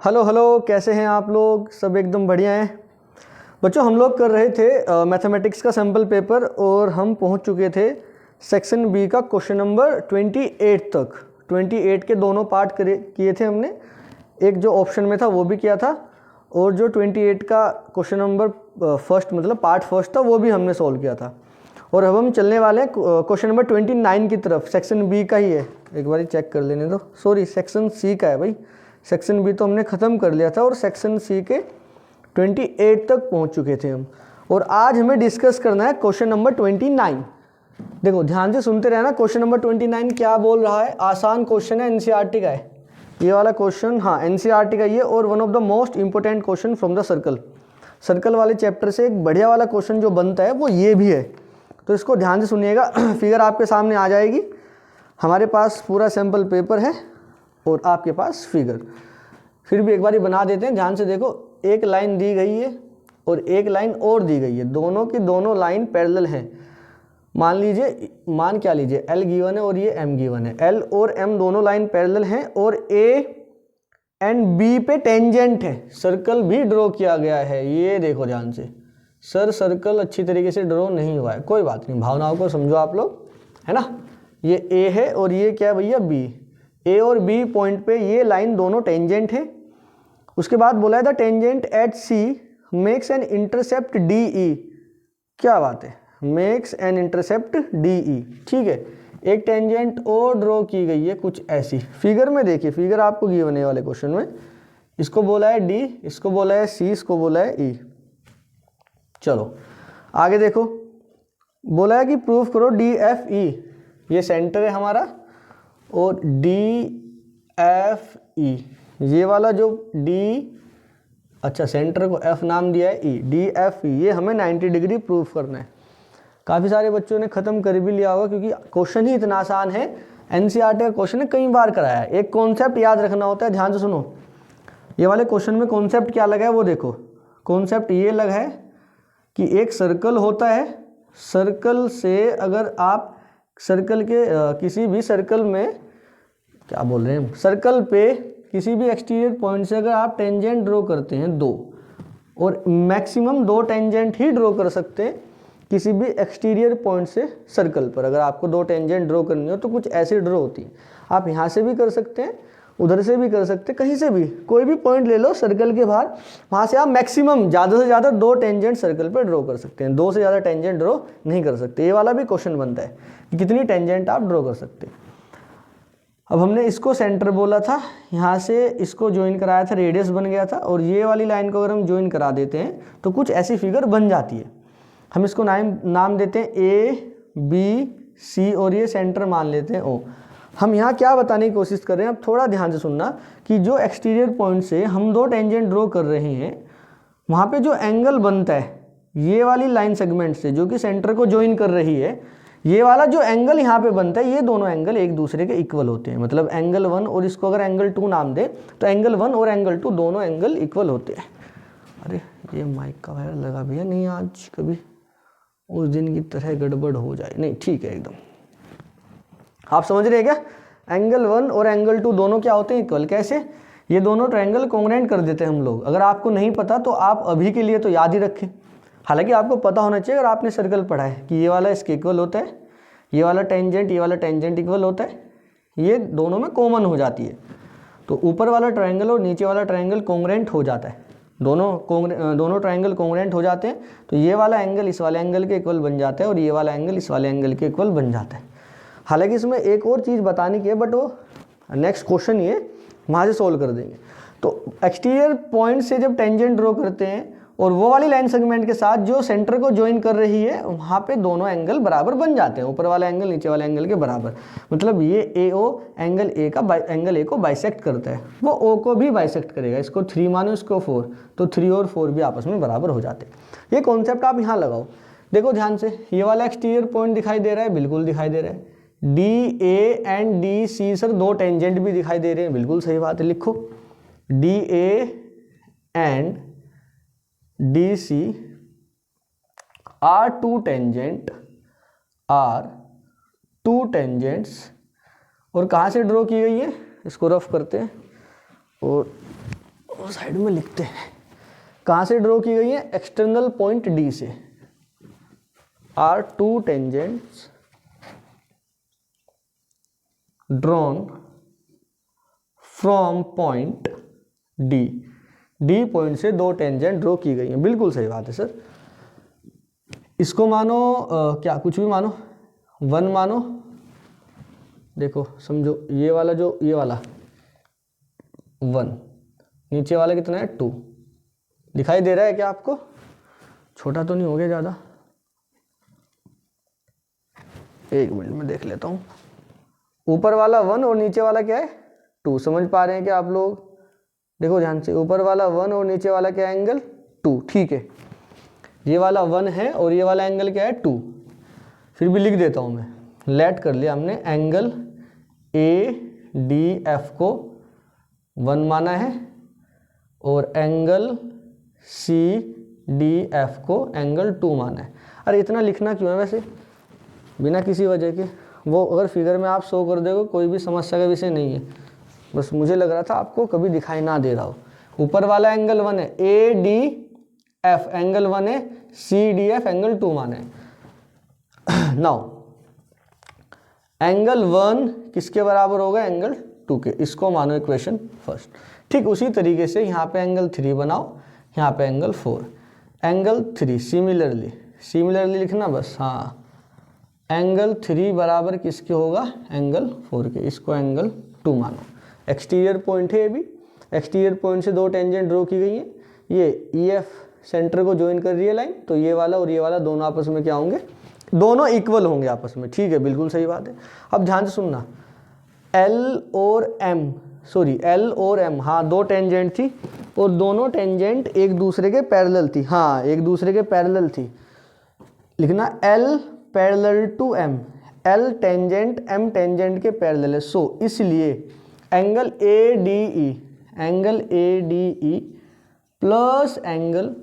Hello hello, कैसे हैं आप लोग? सब एकदम बढ़िया हैं बच्चों। हम लोग कर रहे थे मैथमेटिक्स का सैम्पल पेपर और हम पहुंच चुके थे सेक्शन बी का क्वेश्चन नंबर 28 तक। 28 के दोनों पार्ट किए थे हमने। एक जो ऑप्शन में था वो भी किया था और जो 28 का क्वेश्चन नंबर फर्स्ट मतलब पार्ट फर्स्ट था वो भी हमने सॉल्व किया था। और अब हम चलने वाले हैं क्वेश्चन नंबर 29 की तरफ। सेक्शन बी का ही है, एक बार चेक कर लेने दो। सॉरी, सेक्शन सी का है भाई। सेक्शन बी तो हमने ख़त्म कर लिया था और सेक्शन सी के 28 तक पहुंच चुके थे हम। और आज हमें डिस्कस करना है क्वेश्चन नंबर 29। देखो ध्यान से सुनते रहना। क्वेश्चन नंबर 29 क्या बोल रहा है? आसान क्वेश्चन है, एनसीईआरटी का है ये वाला क्वेश्चन। हाँ, एनसीईआरटी का ये, और one of the most important question from the circle. Circle वाले चैप्टर से एक बढ़िया वाला क्वेश्चन जो बनता है वो ये भी है, तो इसको ध्यान से सुनिएगा। फिगर आपके सामने आ जाएगी। हमारे पास पूरा सैम्पल पेपर है और आपके पास फिगर। फिर भी एक बार बना देते हैं, ध्यान से देखो। एक लाइन दी गई है और एक लाइन और दी गई है, दोनों की दोनों लाइन पैरेलल हैं। मान लीजिए, मान क्या लीजिए, L गिवन है और ये M गिवन है। L और M दोनों लाइन पैरेलल हैं और A एंड B पे टेंजेंट है। सर्कल भी ड्रॉ किया गया है। ये देखो ध्यान से। सर सर्कल अच्छी तरीके से ड्रॉ नहीं हुआ है, कोई बात नहीं, भावनाओं को समझो आप लोग, है ना। ये A है और ये क्या है भैया, B। A और B पॉइंट पे ये लाइन दोनों टेंजेंट है। उसके बाद बोला है the tangent at C makes an intercept DE। क्या बात है, मेक्स एन इंटरसेप्ट DE। ठीक है, एक टेंजेंट और ड्रॉ की गई है कुछ ऐसी। फिगर में देखिए, फिगर आपको गिवन है वाले क्वेश्चन में। इसको बोला है D, इसको बोला है C, इसको बोला है E। चलो आगे देखो, बोला है कि प्रूफ करो DFE। ये सेंटर है हमारा और DFE, ये वाला जो D, अच्छा सेंटर को F नाम दिया है, E, DFE, ये हमें 90 डिग्री प्रूफ करना है। काफ़ी सारे बच्चों ने ख़त्म कर भी लिया होगा क्योंकि क्वेश्चन ही इतना आसान है। एनसीईआरटी का क्वेश्चन है, कई बार कराया है। एक कॉन्सेप्ट याद रखना होता है, ध्यान से सुनो। ये वाले क्वेश्चन में कॉन्सेप्ट क्या लगा है वो देखो। कॉन्सेप्ट ये लगा है कि एक सर्कल होता है, सर्कल से अगर आप सर्कल के किसी भी सर्कल में, क्या बोल रहे हैं, सर्कल पे किसी भी एक्सटीरियर पॉइंट से अगर आप टेंजेंट ड्रॉ करते हैं दो, और मैक्सिमम दो टेंजेंट ही ड्रॉ कर सकते हैं किसी भी एक्सटीरियर पॉइंट से सर्कल पर। अगर आपको दो टेंजेंट ड्रॉ करनी हो तो कुछ ऐसी ड्रॉ होती है। आप यहाँ से भी कर सकते हैं, उधर से भी कर सकते हैं, कहीं से भी, कोई भी पॉइंट ले लो सर्कल के बाहर, वहाँ से आप मैक्सिमम ज़्यादा से ज़्यादा दो टेंजेंट सर्कल पर ड्रॉ कर सकते हैं। दो से ज़्यादा टेंजेंट ड्रॉ नहीं कर सकते। ये वाला भी क्वेश्चन बनता है कि कितनी टेंजेंट आप ड्रॉ कर सकते हैं। अब हमने इसको सेंटर बोला था, यहाँ से इसको ज्वाइन कराया था, रेडियस बन गया था, और ये वाली लाइन को अगर हम ज्वाइन करा देते हैं तो कुछ ऐसी फिगर बन जाती है। हम इसको नाम देते हैं ABC और ये सेंटर मान लेते हैं O। हम यहाँ क्या बताने की कोशिश कर रहे हैं, अब थोड़ा ध्यान से सुनना, कि जो एक्सटीरियर पॉइंट से हम दो टेंजेंट ड्रॉ कर रहे हैं, वहाँ पे जो एंगल बनता है ये वाली लाइन सेगमेंट से जो कि सेंटर को ज्वाइन कर रही है, ये वाला जो एंगल यहाँ पे बनता है, ये दोनों एंगल एक दूसरे के इक्वल होते हैं। मतलब एंगल 1 और इसको अगर एंगल 2 नाम दे तो एंगल 1 और एंगल 2 दोनों एंगल इक्वल होते हैं। अरे ये माइक का वायर लगा भैया, नहीं आज कभी उस दिन की तरह गड़बड़ हो जाए, नहीं ठीक है एकदम। आप समझ रहे हैं क्या? एंगल 1 और एंगल 2 दोनों क्या होते हैं, इक्वल। कैसे? ये दोनों ट्रायंगल कॉन्ग्रुएंट कर देते हैं हम लोग। अगर आपको नहीं पता तो आप अभी के लिए तो याद ही रखें, हालांकि आपको पता होना चाहिए अगर आपने सर्कल पढ़ा है कि ये वाला इसके इक्वल होता है, ये वाला टेंजेंट ये वाला टेंजेंट इक्वल होता है, ये दोनों में कॉमन हो जाती है। तो ऊपर वाला ट्रायंगल और नीचे वाला ट्रायंगल कॉन्ग्रुएंट हो जाता है, दोनों ट्रायंगल कॉन्ग्रुएंट हो जाते हैं। तो ये वाला एंगल इस वाले एंगल के इक्वल बन जाता है और ये वाला एंगल इस वाले एंगल के इक्वल बन जाता है। हालांकि इसमें एक और चीज़ बताने की है, बट वो नेक्स्ट क्वेश्चन ये वहाँ से सोल्व कर देंगे। तो एक्सटीरियर पॉइंट से जब टेंजेंट ड्रॉ करते हैं और वो वाली लाइन सेगमेंट के साथ जो सेंटर को ज्वाइन कर रही है, वहाँ पे दोनों एंगल बराबर बन जाते हैं, ऊपर वाला एंगल नीचे वाले एंगल के बराबर। मतलब ये AO एंगल A को बाइसेक्ट करता है, वो O को भी बाइसेक्ट करेगा। इसको 3 मानो, इसको 4, तो 3 और 4 भी आपस में बराबर हो जाते हैं। ये कॉन्सेप्ट आप यहाँ लगाओ। देखो ध्यान से, ये वाला एक्सटीरियर पॉइंट दिखाई दे रहा है, बिल्कुल दिखाई दे रहा है। DA एंड DC, सर दो टेंजेंट भी दिखाई दे रहे हैं, बिल्कुल सही बात है, लिखो DA and DC are two tangents, और कहाँ से ड्रॉ की गई है, इसको रफ करते हैं। और चलो साइड में लिखते हैं। कहाँ से ड्रॉ की गई है? एक्सटर्नल पॉइंट डी से। Are two tangents drawn from point D. D point से दो टेंजेंट ड्रॉ की गई हैं। बिल्कुल सही बात है सर। इसको मानो क्या कुछ भी मानो, 1 मानो। देखो समझो ये वाला जो ये वाला 1, नीचे वाला कितना है 2। दिखाई दे रहा है क्या आपको? छोटा तो नहीं हो गया ज़्यादा? एक मिनट में देख लेता हूँ। ऊपर वाला 1 और नीचे वाला क्या है 2। समझ पा रहे हैं क्या आप लोग? देखो ध्यान से, ऊपर वाला 1 और नीचे वाला क्या है? एंगल 2। ठीक है, ये वाला 1 है और ये वाला एंगल क्या है 2। फिर भी लिख देता हूँ मैं। लेट कर लिया हमने, एंगल ADF को 1 माना है और एंगल CDF को एंगल 2 माना है। अरे इतना लिखना क्यों है वैसे, बिना किसी वजह के? वो अगर फिगर में आप शो कर दोगे कोई भी समस्या का विषय नहीं है, बस मुझे लग रहा था आपको कभी दिखाई ना दे रहा हो। ऊपर वाला एंगल 1 है, ADF एंगल 1 है, CDF एंगल 2 माना है। नाउ एंगल 1 किसके बराबर होगा? एंगल 2 के। इसको मानो इक्वेशन फर्स्ट। ठीक उसी तरीके से यहाँ पे एंगल 3 बनाओ, यहाँ पे एंगल 4। एंगल 3 सिमिलरली लिखना बस। हाँ, एंगल 3 बराबर किसके होगा? एंगल 4 के। इसको एंगल 2 मानो। एक्सटीरियर पॉइंट है अभी, एक्सटीरियर पॉइंट से दो टेंजेंट ड्रॉ की गई है। ये EF सेंटर को ज्वाइन कर रही है लाइन, तो ये वाला और ये वाला दोनों आपस में क्या होंगे? दोनों इक्वल होंगे आपस में। ठीक है, बिल्कुल सही बात है। अब ध्यान से सुनना, L और M, हाँ दो टेंजेंट थी और दोनों टेंजेंट एक दूसरे के पैरेलल थी। हाँ, एक दूसरे के पैरेलल थी। लिखना L parallel to M, L tangent M tangent के पैरेलल है। सो इसलिए angle ADE plus angle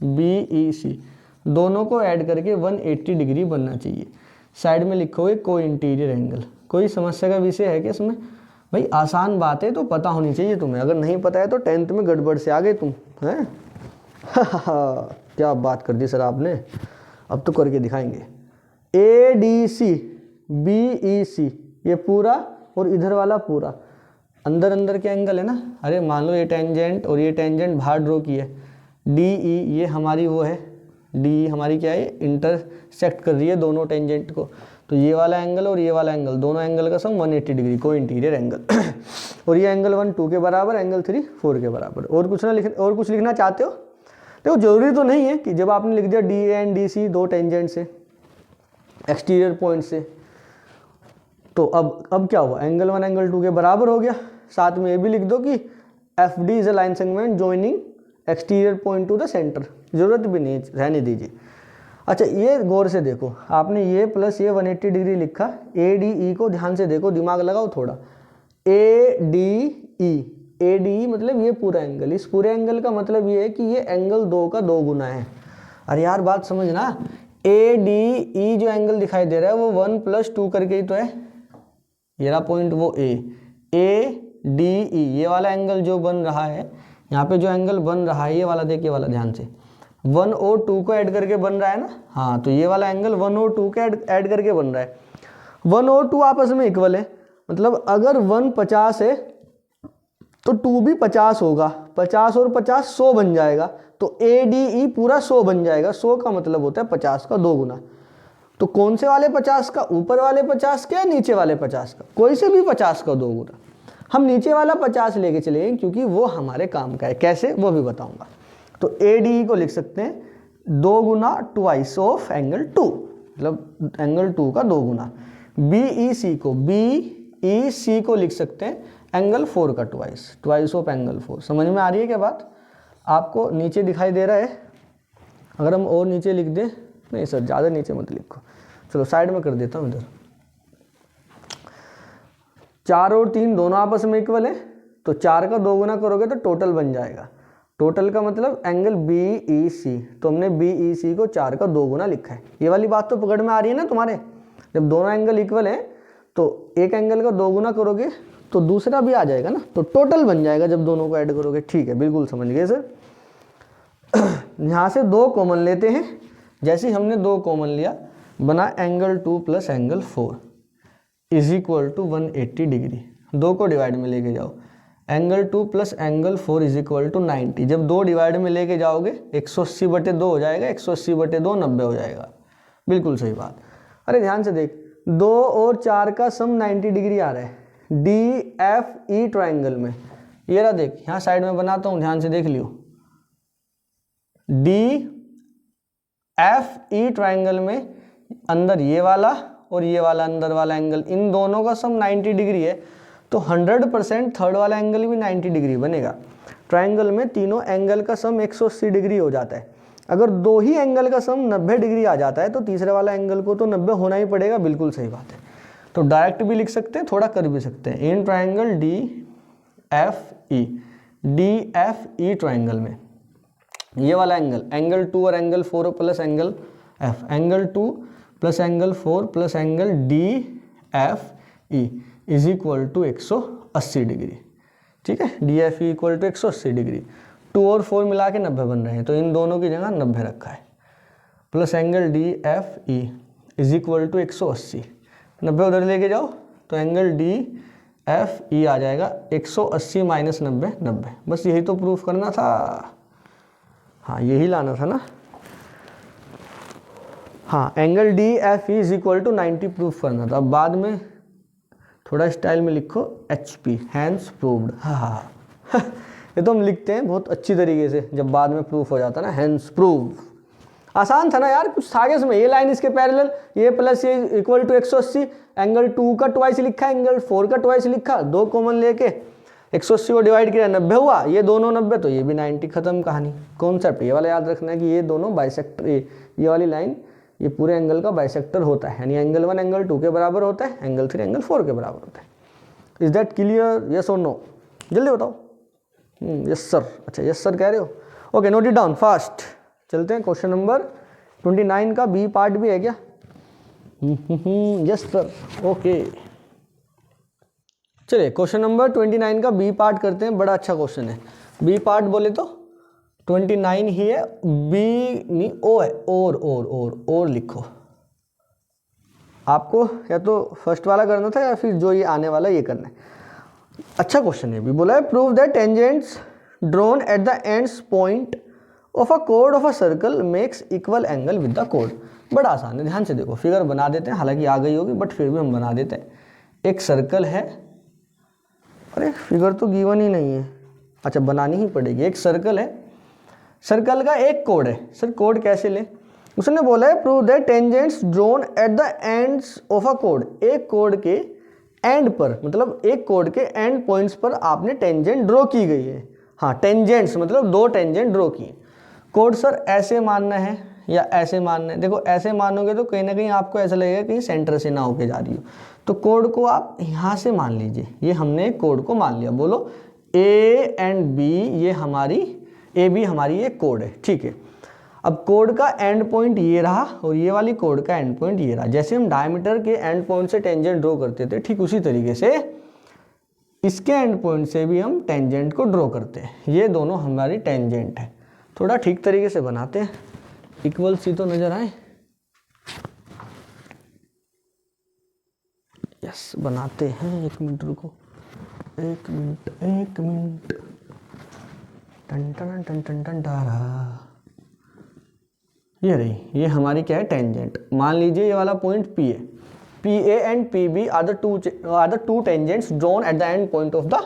BEC दोनों को ऐड करके 180 डिग्री बनना चाहिए। साइड में लिखोगे को इंटीरियर एंगल। कोई समस्या का विषय है क्या इसमें? भाई आसान बात है तो पता होनी चाहिए तुम्हें। अगर नहीं पता है तो 10th में गड़बड़ से आ गए तुम हैं। क्या बात कर दी सर आपने, अब तो करके दिखाएंगे। ADC BEC ये पूरा और इधर वाला पूरा, अंदर अंदर के एंगल है ना। अरे मान लो ये टेंजेंट और ये टेंजेंट बाहर ड्रॉ की है। DE ये हमारी वो है, DE हमारी क्या है? इंटरसेक्ट कर रही है दोनों टेंजेंट को। तो ये वाला एंगल और ये वाला एंगल, दोनों एंगल का सम 180 डिग्री, को इंटीरियर एंगल। और ये एंगल 1 2 के बराबर, एंगल 3 4 के बराबर। और कुछ लिखना चाहते हो? देखो जरूरी तो नहीं है कि जब आपने लिख दिया DA एंड DC दो टेंजेंट से एक्सटीरियर पॉइंट से, तो अब क्या हुआ? एंगल 1 एंगल 2 के बराबर हो गया। साथ में ये भी लिख दो कि FD is a line segment joining exterior point two the centre. जरूरत भी नहीं, रहने दीजिए। अच्छा ये गौर से देखो, आपने ये प्लस ये 180 डिग्री लिखा। ADE को ध्यान से देखो, दिमाग लगाओ थोड़ा। ADE मतलब ये पूरा एंगल। इस पूरे एंगल का मतलब ये है कि ये एंगल 2 का 2 गुना है। अरे यार बात समझना, ADE जो एंगल दिखाई दे रहा है वो 1 + 2 करके ही तो है। ये रहा पॉइंट वो ADE ये वाला एंगल जो बन रहा है, यहाँ पे जो एंगल बन रहा है ये वाला, देखिए वाला ध्यान से, 1 और 2 को ऐड करके बन रहा है ना। हाँ, तो ये वाला एंगल 1 और 2 के ऐड करके बन रहा है। 1 और 2 आपस में इक्वल है, मतलब अगर 1 50 है तो 2 भी 50 होगा। 50 और 50 100 बन जाएगा। तो ADE पूरा 100 बन जाएगा। 100 का मतलब होता है 50 का 2 गुना। तो कौन से वाले 50 का? ऊपर वाले 50 का या नीचे वाले 50 का? कोई से भी 50 का 2 गुना। हम नीचे वाला 50 लेके चलेंगे क्योंकि वो हमारे काम का है। कैसे वो भी बताऊंगा। तो ADE को लिख सकते हैं 2 गुना ट्वाइस ऑफ एंगल 2, मतलब एंगल 2 का 2 गुना। BEC को लिख सकते हैं एंगल 4 का ट्वाइस ऑफ एंगल 4। समझ में आ रही है क्या बात? आपको नीचे दिखाई दे रहा है? अगर हम और नीचे लिख दें, नहीं सर ज़्यादा नीचे मत लिखो, चलो साइड में कर देता हूँ इधर। 4 और 3 दोनों आपस में इक्वल है, तो 4 का 2 गुना करोगे तो टोटल बन जाएगा। टोटल का मतलब एंगल BEC, तो हमने BEC को 4 का 2 गुना लिखा है। ये वाली बात तो पकड़ में आ रही है ना तुम्हारे? जब दोनों एंगल इक्वल है तो एक एंगल का 2 गुना करोगे तो दूसरा भी आ जाएगा ना, तो टोटल बन जाएगा जब दोनों को ऐड करोगे। ठीक है, बिल्कुल समझ गए सर। यहाँ से 2 कॉमन लेते हैं, जैसे ही हमने 2 कॉमन लिया बना angle 2 plus angle 4 is equal to 180 डिग्री। 2 को डिवाइड में लेके जाओ, angle 2 plus angle 4 is equal to 90। जब 2 डिवाइड में लेके जाओगे 180/2 हो जाएगा, 180/2 90 हो जाएगा। बिल्कुल सही बात। अरे ध्यान से देख, 2 और 4 का सम 90 डिग्री आ रहा है DFE ट्राइंगल में। ये रहा देख, यहाँ साइड में बनाता हूँ, ध्यान से देख लियो। DFE ट्राइंगल में अंदर ये वाला और ये वाला अंदर वाला एंगल, इन दोनों का सम 90 डिग्री है, तो 100% थर्ड वाला एंगल भी 90 डिग्री बनेगा। ट्राइंगल में तीनों एंगल का सम 180 डिग्री हो जाता है। अगर 2 ही एंगल का सम 90 डिग्री आ जाता है तो तीसरे वाला एंगल को तो 90 होना ही पड़ेगा। बिल्कुल सही बात है। तो डायरेक्ट भी लिख सकते हैं, थोड़ा कर भी सकते हैं। इन ट्राइंगल DFE ट्राइंगल में ये वाला एंगल, एंगल 2 और angle 4 plus angle F, angle 2 plus angle 4 plus angle DFE is equal to 180 degree. ठीक है, DFE इक्वल टू 180 डिग्री। 2 और 4 मिला के 90 बन रहे हैं, तो इन दोनों की जगह 90 रखा है, plus angle DFE is equal to 180। 90 उधर लेके जाओ तो एंगल DFE आ जाएगा 180 माइनस 90 90। बस यही तो प्रूफ करना था। हाँ, यही लाना था ना। हाँ, angle DFE is equal to 90 proof करना था। अब बाद में थोड़ा स्टाइल में लिखो HP, हैंस प्रूव्ड। हाँ ये तो हम लिखते हैं बहुत अच्छी तरीके से जब बाद में प्रूफ हो जाता है ना, हैंस प्रूव। आसान था ना यार, कुछ था क्या इसमें। ये लाइन इसके पैरेलल, ये प्लस ये इक्वल टू 180, एंगल 2 का ट्वाइस लिखा, एंगल 4 का ट्वाइस लिखा, 2 कॉमन लेके 180 को डिवाइड किया 90 हुआ, ये दोनों 90 तो ये भी 90, खत्म कहानी। कॉन्सेप्ट ये वाला याद रखना है कि ये दोनों बाइसेक्टर, ये वाली लाइन ये पूरे एंगल का बाइसेक्टर होता है, यानी एंगल 1 एंगल 2 के बराबर होता है, एंगल 3 एंगल 4 के बराबर होता है। इज दैट क्लियर, यस और नो? जल्दी बताओ। Yes sir. अच्छा यस सर कह रहे हो, okay, note it down fast. चलते हैं क्वेश्चन नंबर 29 का बी पार्ट भी है क्या? Yes sir, okay. चलिए क्वेश्चन नंबर 29 का बी पार्ट करते हैं। बड़ा अच्छा क्वेश्चन है। बी पार्ट बोले तो 29 ही है, बी नहीं ओ है, और लिखो। आपको या तो फर्स्ट वाला करना था या फिर जो ये आने वाला ये करना है। अच्छा क्वेश्चन है। भी बोला है prove that tangents drawn at the ends point of a code of a circle makes equal angle with the code. बड़ा आसान है, ध्यान से देखो। फिगर बना देते हैं, हालांकि आ गई होगी बट फिर भी हम बना देते हैं। एक सर्कल है, अरे फिगर तो गिवन ही नहीं है, अच्छा बनानी ही पड़ेगी। एक सर्कल है, सर्कल का एक कोड है। सर कोड कैसे ले? उसने बोला है prove that tangents drawn at the ends of a code. एक कोड के एंड पर, मतलब एक कोड के एंड पॉइंट्स पर आपने टेंजेंट ड्रॉ की गई है। हाँ, टेंजेंट्स मतलब 2 टेंजेंट ड्रॉ किए। कोड सर ऐसे मानना है या ऐसे मानना है? देखो ऐसे मानोगे तो कहीं ना कहीं आपको ऐसा लगेगा कि सेंटर से ना होके जा रही हो, तो कोड को आप यहाँ से मान लीजिए। ये हमने कोड को मान लिया। बोलो ए एंड बी, ये हमारी ए बी हमारी ये कोड है, ठीक है। अब कोड का एंड पॉइंट ये रहा और ये वाली कोड का एंड पॉइंट ये रहा। जैसे हम डायमीटर के एंड पॉइंट से टेंजेंट ड्रॉ करते थे, ठीक उसी तरीके से इसके एंड पॉइंट से भी हम टेंजेंट को ड्रॉ करते हैं। ये दोनों हमारी टेंजेंट है। थोड़ा ठीक तरीके से बनाते हैं, इक्वल सी तो नजर आए। यस बनाते हैं, 1 मिनट रुको, 1 मिनट। टन टन टन टन टन टारा। ये रही, ये हमारी क्या है? टेंजेंट। मान लीजिए ये वाला पॉइंट P है। PA and PB are the two tangents drawn at the end point of the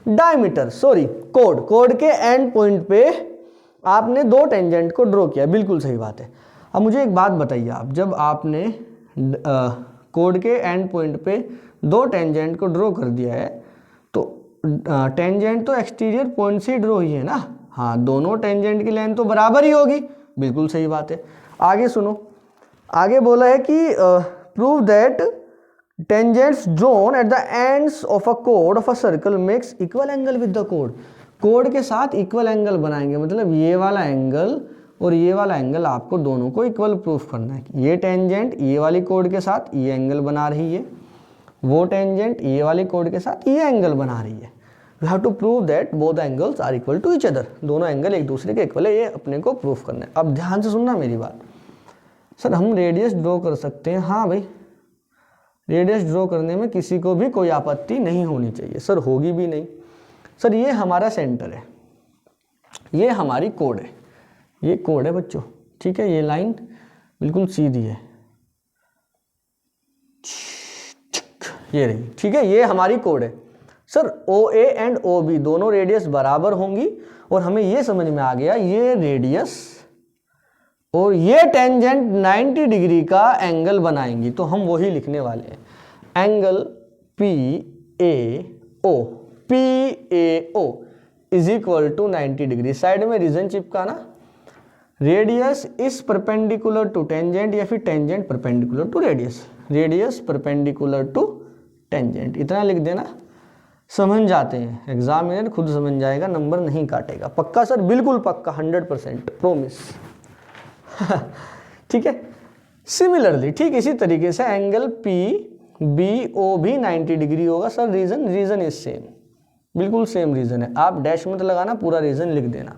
diameter, sorry कोड के एंड पॉइंट पे आपने 2 टेंजेंट को ड्रॉ किया। बिल्कुल सही बात है। अब मुझे एक बात बताइए आप, जब आपने कोड के एंड पॉइंट पे 2 टेंजेंट को ड्रॉ कर दिया है तो टेंजेंट तो एक्सटीरियर पॉइंट से ही ड्रॉ ही है ना। हाँ, दोनों टेंजेंट की लेंथ तो बराबर ही होगी। बिल्कुल सही बात है। आगे सुनो, आगे बोला है कि prove that tangents drawn at the ends of a code of a circle makes equal angle with the code. Code के साथ इक्वल एंगल बनाएंगे, मतलब ये वाला एंगल और ये वाला एंगल आपको दोनों को इक्वल प्रूफ करना है। ये टेंजेंट ये वाली कोड के साथ ये एंगल बना रही है, वो टेंजेंट ये वाली कोड के साथ ये एंगल बना रही है। We have to prove that both angles are equal to each other, दोनों एंगल एक दूसरे के इक्वल है, ये अपने को प्रूव करना है। अब ध्यान से सुनना मेरी बात। सर हम रेडियस ड्रॉ कर सकते हैं, हाँ भाई रेडियस ड्रॉ करने में किसी को भी कोई आपत्ति नहीं होनी चाहिए। सर होगी भी नहीं। सर ये हमारा सेंटर है, ये हमारी कोड है, ये कोड है बच्चों, ठीक है। ये लाइन बिल्कुल सीधी है, ये रही, ठीक है, ये हमारी कोड है। सर OA एंड OB दोनों रेडियस बराबर होंगी और हमें ये समझ में आ गया ये रेडियस और ये टेंजेंट 90 डिग्री का एंगल बनाएंगी, तो हम वही लिखने वाले हैं। Angle PAO is equal to 90 degree. Side में रीजन चिपकाना, radius is perpendicular to tangent या फिर tangent perpendicular to radius, radius perpendicular to tangent, इतना लिख देना। समझ जाते हैं, एग्जामिनर खुद समझ जाएगा, नंबर नहीं काटेगा। पक्का सर? बिल्कुल पक्का, 100% प्रोमिस। ठीक है। सिमिलरली ठीक इसी तरीके से एंगल PBO भी 90 डिग्री होगा। सर रीजन इज सेम, बिल्कुल सेम रीजन है। आप डैश मत लगाना, पूरा रीजन लिख देना।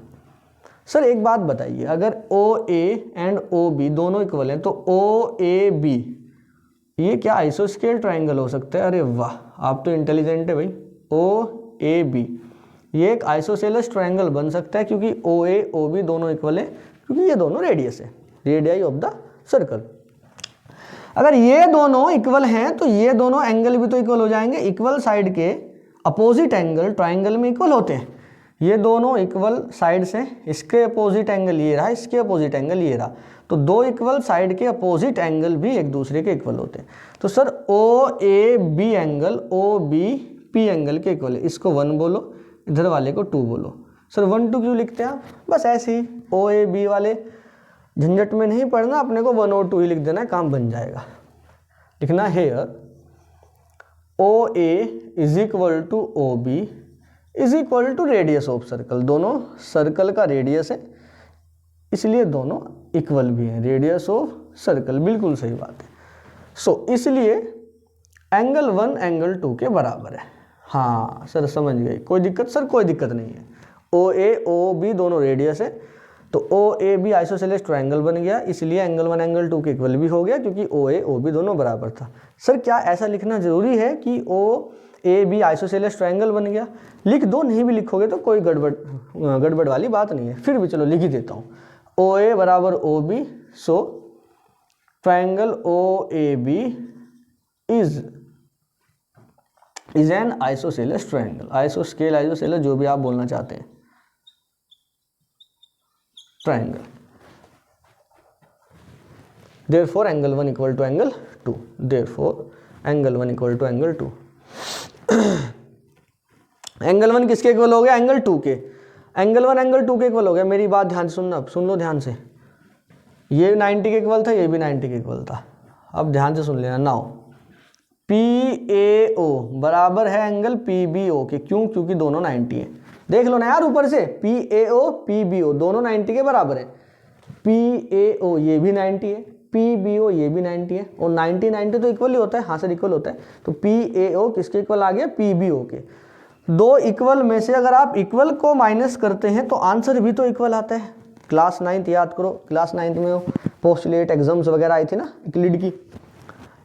सर एक बात बताइए, अगर OA एंड OB दोनों इक्वल हैं तो OAB ये क्या आइसोस्केल ट्राइंगल हो सकता है? अरे वाह, आप तो इंटेलिजेंट है भाई। OAB ये एक आइसोसेलेस ट्राइंगल बन सकता है क्योंकि OA OB दोनों इक्वल है, क्योंकि ये दोनों रेडियस है, रेडियाई ऑफ द सर्कल। अगर ये दोनों इक्वल हैं तो ये दोनों एंगल भी तो इक्वल हो जाएंगे। इक्वल साइड के अपोजिट एंगल ट्राइंगल में इक्वल होते हैं। ये दोनों इक्वल साइड से, इसके अपोजिट एंगल ये रहा, इसके अपोजिट एंगल ये रहा, तो दो इक्वल साइड के अपोजिट एंगल भी एक दूसरे के इक्वल होते हैं। तो sir OAB angle OBP angle के इक्वल है, इसको 1 बोलो, इधर वाले को 2 बोलो। सर 1 2 क्यों लिखते हैं आप? बस ऐसे ही, OAB वाले झंझट में नहीं पढ़ना, अपने को 1 और 2 ही लिख देना है, काम बन जाएगा। लिखना here OA is equal to OB is equal to radius of circle. दोनों सर्कल का रेडियस है, इसलिए दोनों इक्वल भी हैं, रेडियस ऑफ सर्कल, बिल्कुल सही बात है। सो इसलिए एंगल 1 एंगल 2 के बराबर है। हाँ सर समझ गए, कोई दिक्कत? सर कोई दिक्कत नहीं है। OA OB दोनों रेडियस है, तो OAB आइसोसेलेस ट्रायंगल बन गया, इसलिए एंगल 1 एंगल 2 के इक्वल भी हो गया क्योंकि OA OB दोनों बराबर था। सर क्या ऐसा लिखना जरूरी है कि OAB आइसोसेलेस ट्रायंगल बन गया? लिख दो, नहीं भी लिखोगे तो कोई गड़बड़ वाली बात नहीं है। फिर भी चलो लिख ही देता हूँ, OA बराबर OB, so triangle OAB is an isosceles triangle. Isoscale isosceles जो भी आप बोलना चाहते हैं, triangle. Therefore angle 1 equal to angle 2, therefore angle 1 equal to angle 2। Angle 1 किसके इक्वल हो गया? एंगल 2 के। एंगल 1 एंगल 2 के इक्वल हो गया। मेरी बात ध्यान से सुनना, सुन लो ध्यान से। ये 90 के इक्वल था, ये भी 90 के इक्वल था। अब ध्यान से सुन लेना। नाउ PAO बराबर है एंगल PBO के। क्यों? क्योंकि दोनों 90 है। देख लो ना यार ऊपर से, PAO PBO दोनों 90 के बराबर है। PAO ये भी 90 है, PBO ये भी 90 है, और 90 90 तो इक्वल ही होता है। हाँ सर इक्वल होता है। तो PAO किसके इक्वल आ गया? PBO के। दो इक्वल में से अगर आप इक्वल को माइनस करते हैं तो आंसर भी तो इक्वल आता है। क्लास 9th याद करो, क्लास 9th में पोस्टुलेट एग्जाम्स वगैरह आई थी ना,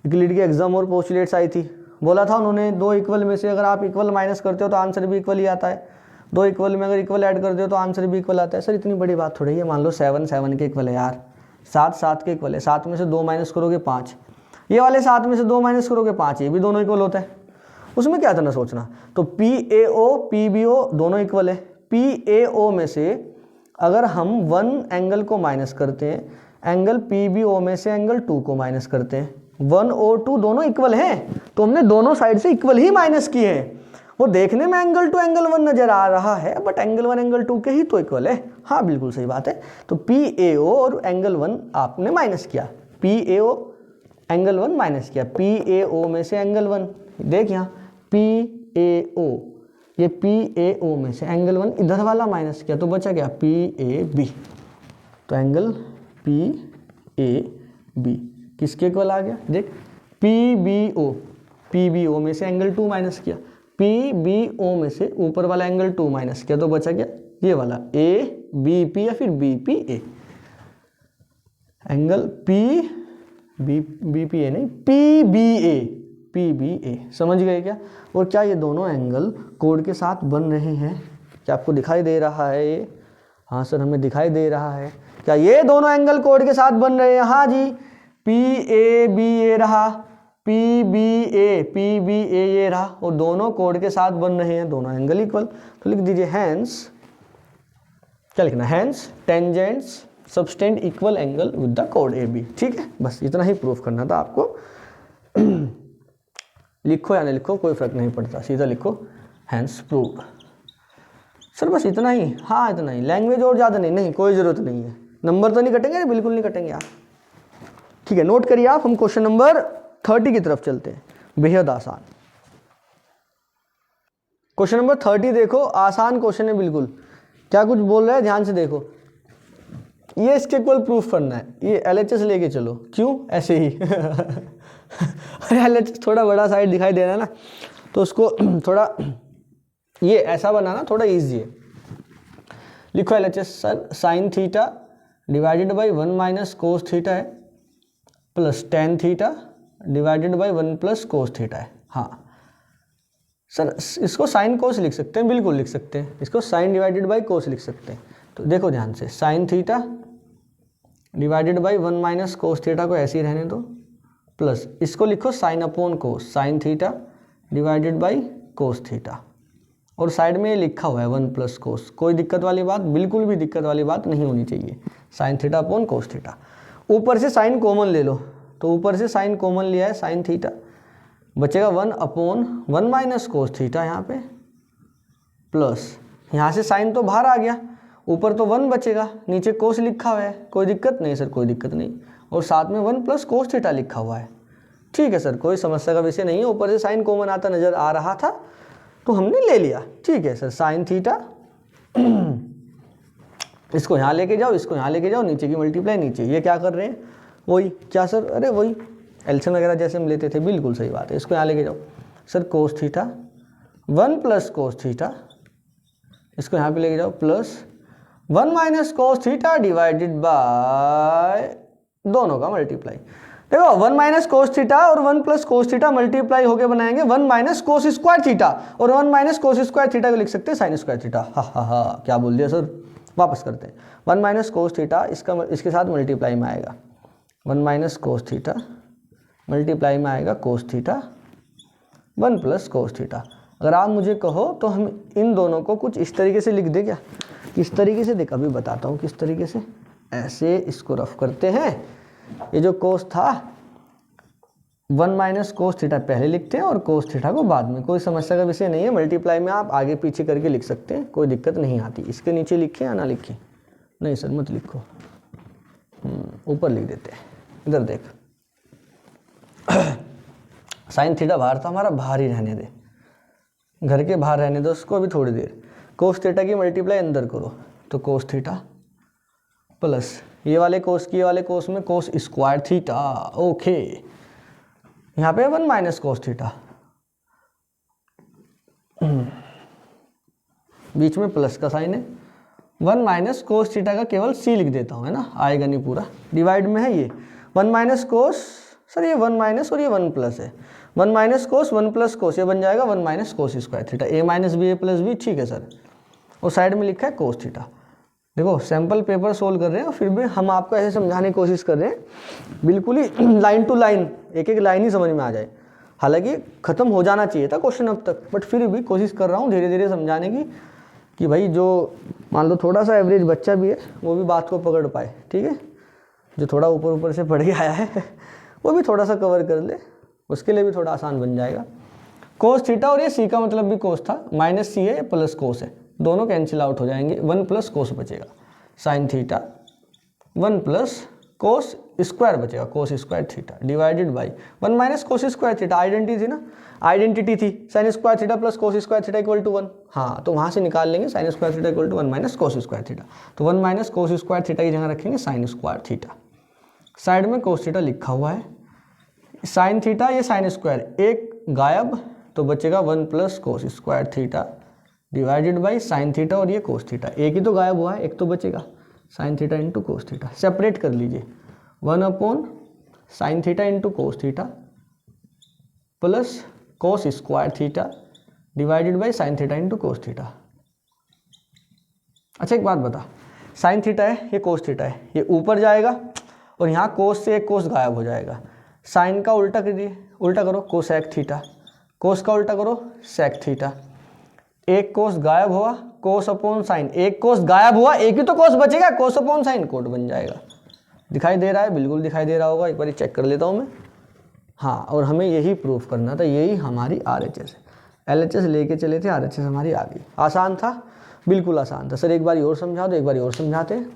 इक्लिड की एग्जाम और पोस्टुलेट्स आई थी। बोला था उन्होंने दो इक्वल में से अगर आप इक्वल माइनस करते हो तो आंसर भी इक्वल ही आता है। दो इक्वल में अगर इक्वल ऐड करते हो तो आंसर भी इक्वल आता है। सर इतनी बड़ी बात थोड़ी है। मान लो 7 7 के इक्वल है यार, 7 7 के इक्वल है। 7 में से 2 माइनस करोगे 5, ये वाले 7 में से 2 माइनस करोगे 5, ये भी दोनों इक्वल होता है। उसमें क्या था ना सोचना। तो PAO PBO दोनों इक्वल है। PAO में से अगर हम 1 एंगल को माइनस करते हैं, एंगल PBO में से एंगल 2 को माइनस करते हैं, 1 और 2 दोनों इक्वल हैं, तो हमने दोनों साइड से इक्वल ही माइनस किए हैं। वो देखने में एंगल 2 एंगल 1 नजर आ रहा है, बट एंगल 1 एंगल 2 के ही तो इक्वल है। हाँ बिल्कुल सही बात है। तो PAO और एंगल 1 आपने माइनस किया, PAO एंगल 1 माइनस किया, PAO में से एंगल 1, देख यहाँ PAO, ये PAO में से एंगल 1 इधर वाला माइनस किया तो बचा क्या? PAB। तो एंगल PAB किसके इक्वल आ गया? देख PBO पी बी ओ में से एंगल 2 माइनस किया, पी बी ओ में से ऊपर वाला एंगल 2 माइनस किया, तो बचा क्या ये वाला ए बी पी या फिर B P A, angle P B P A नहीं P B A, P B A, समझ गए क्या। और क्या ये दोनों एंगल कोड के साथ बन रहे हैं, क्या आपको दिखाई दे रहा है ये? हाँ सर हमें दिखाई दे रहा है। क्या ये दोनों एंगल कोड के साथ बन रहे हैं? हाँ जी, पी ए बी ए रहा, पी बी ए ये रहा, और दोनों कोड के साथ बन रहे हैं, दोनों एंगल इक्वल। तो लिख दीजिए हैंस, क्या लिखना, hence tangents subtend equal angle with the कोड ए बी। ठीक है, बस इतना ही प्रूफ करना था आपको। लिखो या नहीं लिखो कोई फर्क नहीं पड़ता, सीधा लिखो हैंस प्रूव। सर बस इतना ही? हाँ इतना ही, लैंग्वेज और ज़्यादा नहीं, नहीं कोई ज़रूरत नहीं है। नंबर तो नहीं कटेंगे, बिल्कुल नहीं कटेंगे आप। ठीक है, नोट करिए आप। हम क्वेश्चन नंबर 30 की तरफ चलते हैं, बेहद आसान क्वेश्चन नंबर 30। देखो आसान क्वेश्चन है बिल्कुल, क्या कुछ बोल रहा है ध्यान से देखो। ये इसके इक्वल प्रूफ करना है, ये LHS लेके चलो। क्यों? ऐसे ही अरे LHS थोड़ा बड़ा साइड दिखाई दे रहा है ना, तो उसको थोड़ा ये ऐसा बनाना थोड़ा ईजी है। लिखो LHS sir sine theta divided by 1 minus cos theta है, plus tan theta divided by 1 plus cos theta है। हाँ सर इसको साइन कोस लिख सकते हैं, बिल्कुल लिख सकते हैं, इसको साइन डिवाइडेड बाई कोस लिख सकते हैं। तो देखो ध्यान से, sign theta divided by 1 minus cos theta को ऐसे ही रहने दो, प्लस इसको लिखो sine upon cos, sign theta divided by cos theta, और साइड में ये लिखा हुआ है 1 प्लस कोस। कोई दिक्कत वाली बात, बिल्कुल भी दिक्कत वाली बात नहीं होनी चाहिए। Sine theta upon cos theta, ऊपर से साइन कॉमन ले लो, तो ऊपर से साइन कॉमन लिया है साइन थीटा, बचेगा 1 अपॉन 1 माइनस कोस थीटा यहाँ पे, प्लस यहाँ से साइन तो बाहर आ गया, ऊपर तो 1 बचेगा, नीचे कोस लिखा हुआ है, कोई दिक्कत नहीं सर, कोई दिक्कत नहीं, और साथ में 1 प्लस कोस थीटा लिखा हुआ है। ठीक है सर, कोई समस्या का विषय नहीं है, ऊपर से साइन कॉमन आता नजर आ रहा था तो हमने ले लिया। ठीक है सर, साइन थीटा इसको यहाँ लेके जाओ, इसको यहाँ लेके जाओ, नीचे की मल्टीप्लाई नीचे, ये क्या कर रहे हैं वही, क्या सर, अरे वही एल्सियम वगैरह जैसे हम लेते थे, बिल्कुल सही बात है, इसको यहाँ लेके जाओ सर, कोस थीटा 1 प्लस कोस थीटा, इसको यहाँ पे लेके जाओ, plus 1 minus cos theta divided by दोनों का मल्टीप्लाई। देखो 1 माइनस कोस थीटा और 1 प्लस कोस थीटा मल्टीप्लाई होके बनाएंगे 1 माइनस कोस स्क्वायर थीटा, और 1 माइनस कोस स्क्वायर थीटा को लिख सकते हैं साइन स्क्वायर थीटा। हा क्या बोल दिया सर, वापस करते हैं। 1 माइनस कोस थीटा इसके साथ मल्टीप्लाई में आएगा 1 माइनस कोस थीटा, मल्टीप्लाई में आएगा कोस थीटा 1 प्लस कोस थीटा। अगर आप मुझे कहो तो हम इन दोनों को कुछ इस तरीके से लिख दे क्या, किस तरीके से, देख अभी बताता हूँ किस तरीके से। ऐसे इसको रफ करते हैं, ये जो कोस था 1 माइनस कोस थीटा पहले लिखते हैं और कोस थीटा को बाद में, कोई समस्या का विषय नहीं है। मल्टीप्लाई में आप आगे पीछे करके लिख सकते हैं, कोई दिक्कत नहीं आती। इसके नीचे लिखें या ना लिखें? नहीं सर मत लिखो, ऊपर लिख देते हैं। इधर देख साइन थीटा बाहर था हमारा, बाहर ही रहने दे, घर के बाहर रहने दो उसको अभी थोड़ी देर। कोस थीटा की मल्टीप्लाई अंदर करो, तो कोस थीटा प्लस ये वाले कोस की ये वाले कोस में कोस स्क्वायर थीटा, ओके। यहाँ पे 1 माइनस कोस थीटा, बीच में प्लस का साइन है, 1 माइनस कोस थीटा का केवल सी लिख देता हूँ, है ना, आएगा नहीं पूरा, डिवाइड में है ये 1 माइनस कोस, सर ये 1 माइनस और ये 1 प्लस है, 1 माइनस कोस 1 प्लस कोस, ये बन जाएगा 1 माइनस कोस स्क्वायर थीटा, ए माइनस बी ए प्लस बी। ठीक है सर, और साइड में लिखा है कोस थीटा। देखो सैम्पल पेपर सोल्व कर रहे हैं और फिर भी हम आपको ऐसे समझाने की कोशिश कर रहे हैं, बिल्कुल ही लाइन टू लाइन, एक एक लाइन ही समझ में आ जाए। हालांकि ख़त्म हो जाना चाहिए था क्वेश्चन अब तक, बट फिर भी कोशिश कर रहा हूँ धीरे धीरे समझाने की, कि भाई जो मान लो थोड़ा सा एवरेज बच्चा भी है वो भी बात को पकड़ पाए। ठीक है, जो थोड़ा ऊपर ऊपर से पढ़ के आया है वो भी थोड़ा सा कवर कर ले, उसके लिए भी थोड़ा आसान बन जाएगा। कोस थीटा, और ये सी का मतलब भी कोस था, माइनस सी है ये प्लस कोस है, दोनों कैंसिल आउट हो जाएंगे, 1 प्लस कोस बचेगा, sine theta 1 plus cos square बचेगा, cos square theta divided by 1 minus cos square theta, identity थी ना, आइडेंटिटी थी sine square theta plus cos square theta equal to 1। हाँ, तो वहाँ से निकाल लेंगे sine square theta equal to 1 minus cos square theta, तो 1 माइनस कोस स्क्वायर थीटा की जगह रखेंगे साइन स्क्वायर थीटा, साइड में कोस थीटा लिखा हुआ है, साइन थीटा ये साइन स्क्वायर, एक गायब, तो बचेगा 1 plus cos square theta divided by sine theta, और ये कोस थीटा। एक ही तो गायब हुआ है, एक तो बचेगा, sine theta into cos theta. Separate कर लीजिए, 1 upon sine theta into cos theta plus cos square theta divided by sine theta into cos theta. अच्छा एक बात बता, साइन थीटा है, ये कोस थीटा है, ये ऊपर जाएगा और यहाँ कोस से एक कोस गायब हो जाएगा। साइन का उल्टा करिए, उल्टा करो कोसेक थीटा, कोस का उल्टा करो सेक थीटा। एक कोस गायब हुआ, कोस अपॉन साइन, एक कोस गायब हुआ, एक ही तो कोस बचेगा, कोस अपॉन साइन कोट बन जाएगा। दिखाई दे रहा है? बिल्कुल दिखाई दे रहा होगा, एक बार चेक कर लेता हूँ मैं। हाँ, और हमें यही प्रूफ करना था, यही हमारी RHS है। LHS लेके चले थे, RHS हमारी आ गई। आसान था, बिल्कुल आसान था। सर एक बार और समझा दो, एक बार और समझाते हैं।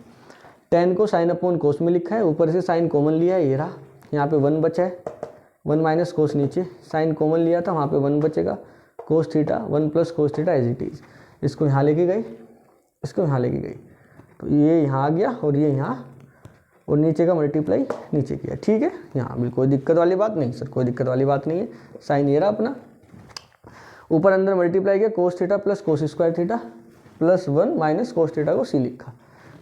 टेन को साइन अपॉन कोस में लिखा है, ऊपर से साइन कॉमन लिया है, ये रहा, यहाँ पे 1 बचा है, 1 माइनस कोस नीचे, साइन कॉमन लिया था, वहाँ पे 1 बचेगा, cos theta 1 plus cos theta as it is. इसको यहाँ लेके गए, इसको यहाँ लेके गई, तो ये यहाँ आ गया और ये यहाँ, और नीचे का मल्टीप्लाई नीचे किया। ठीक है, यहाँ बिल्कुल कोई दिक्कत वाली बात नहीं सर, कोई दिक्कत वाली बात नहीं है। साइन ये रहा अपना, ऊपर अंदर मल्टीप्लाई किया, cos theta plus cos square theta plus 1 minus cos theta को सी लिखा,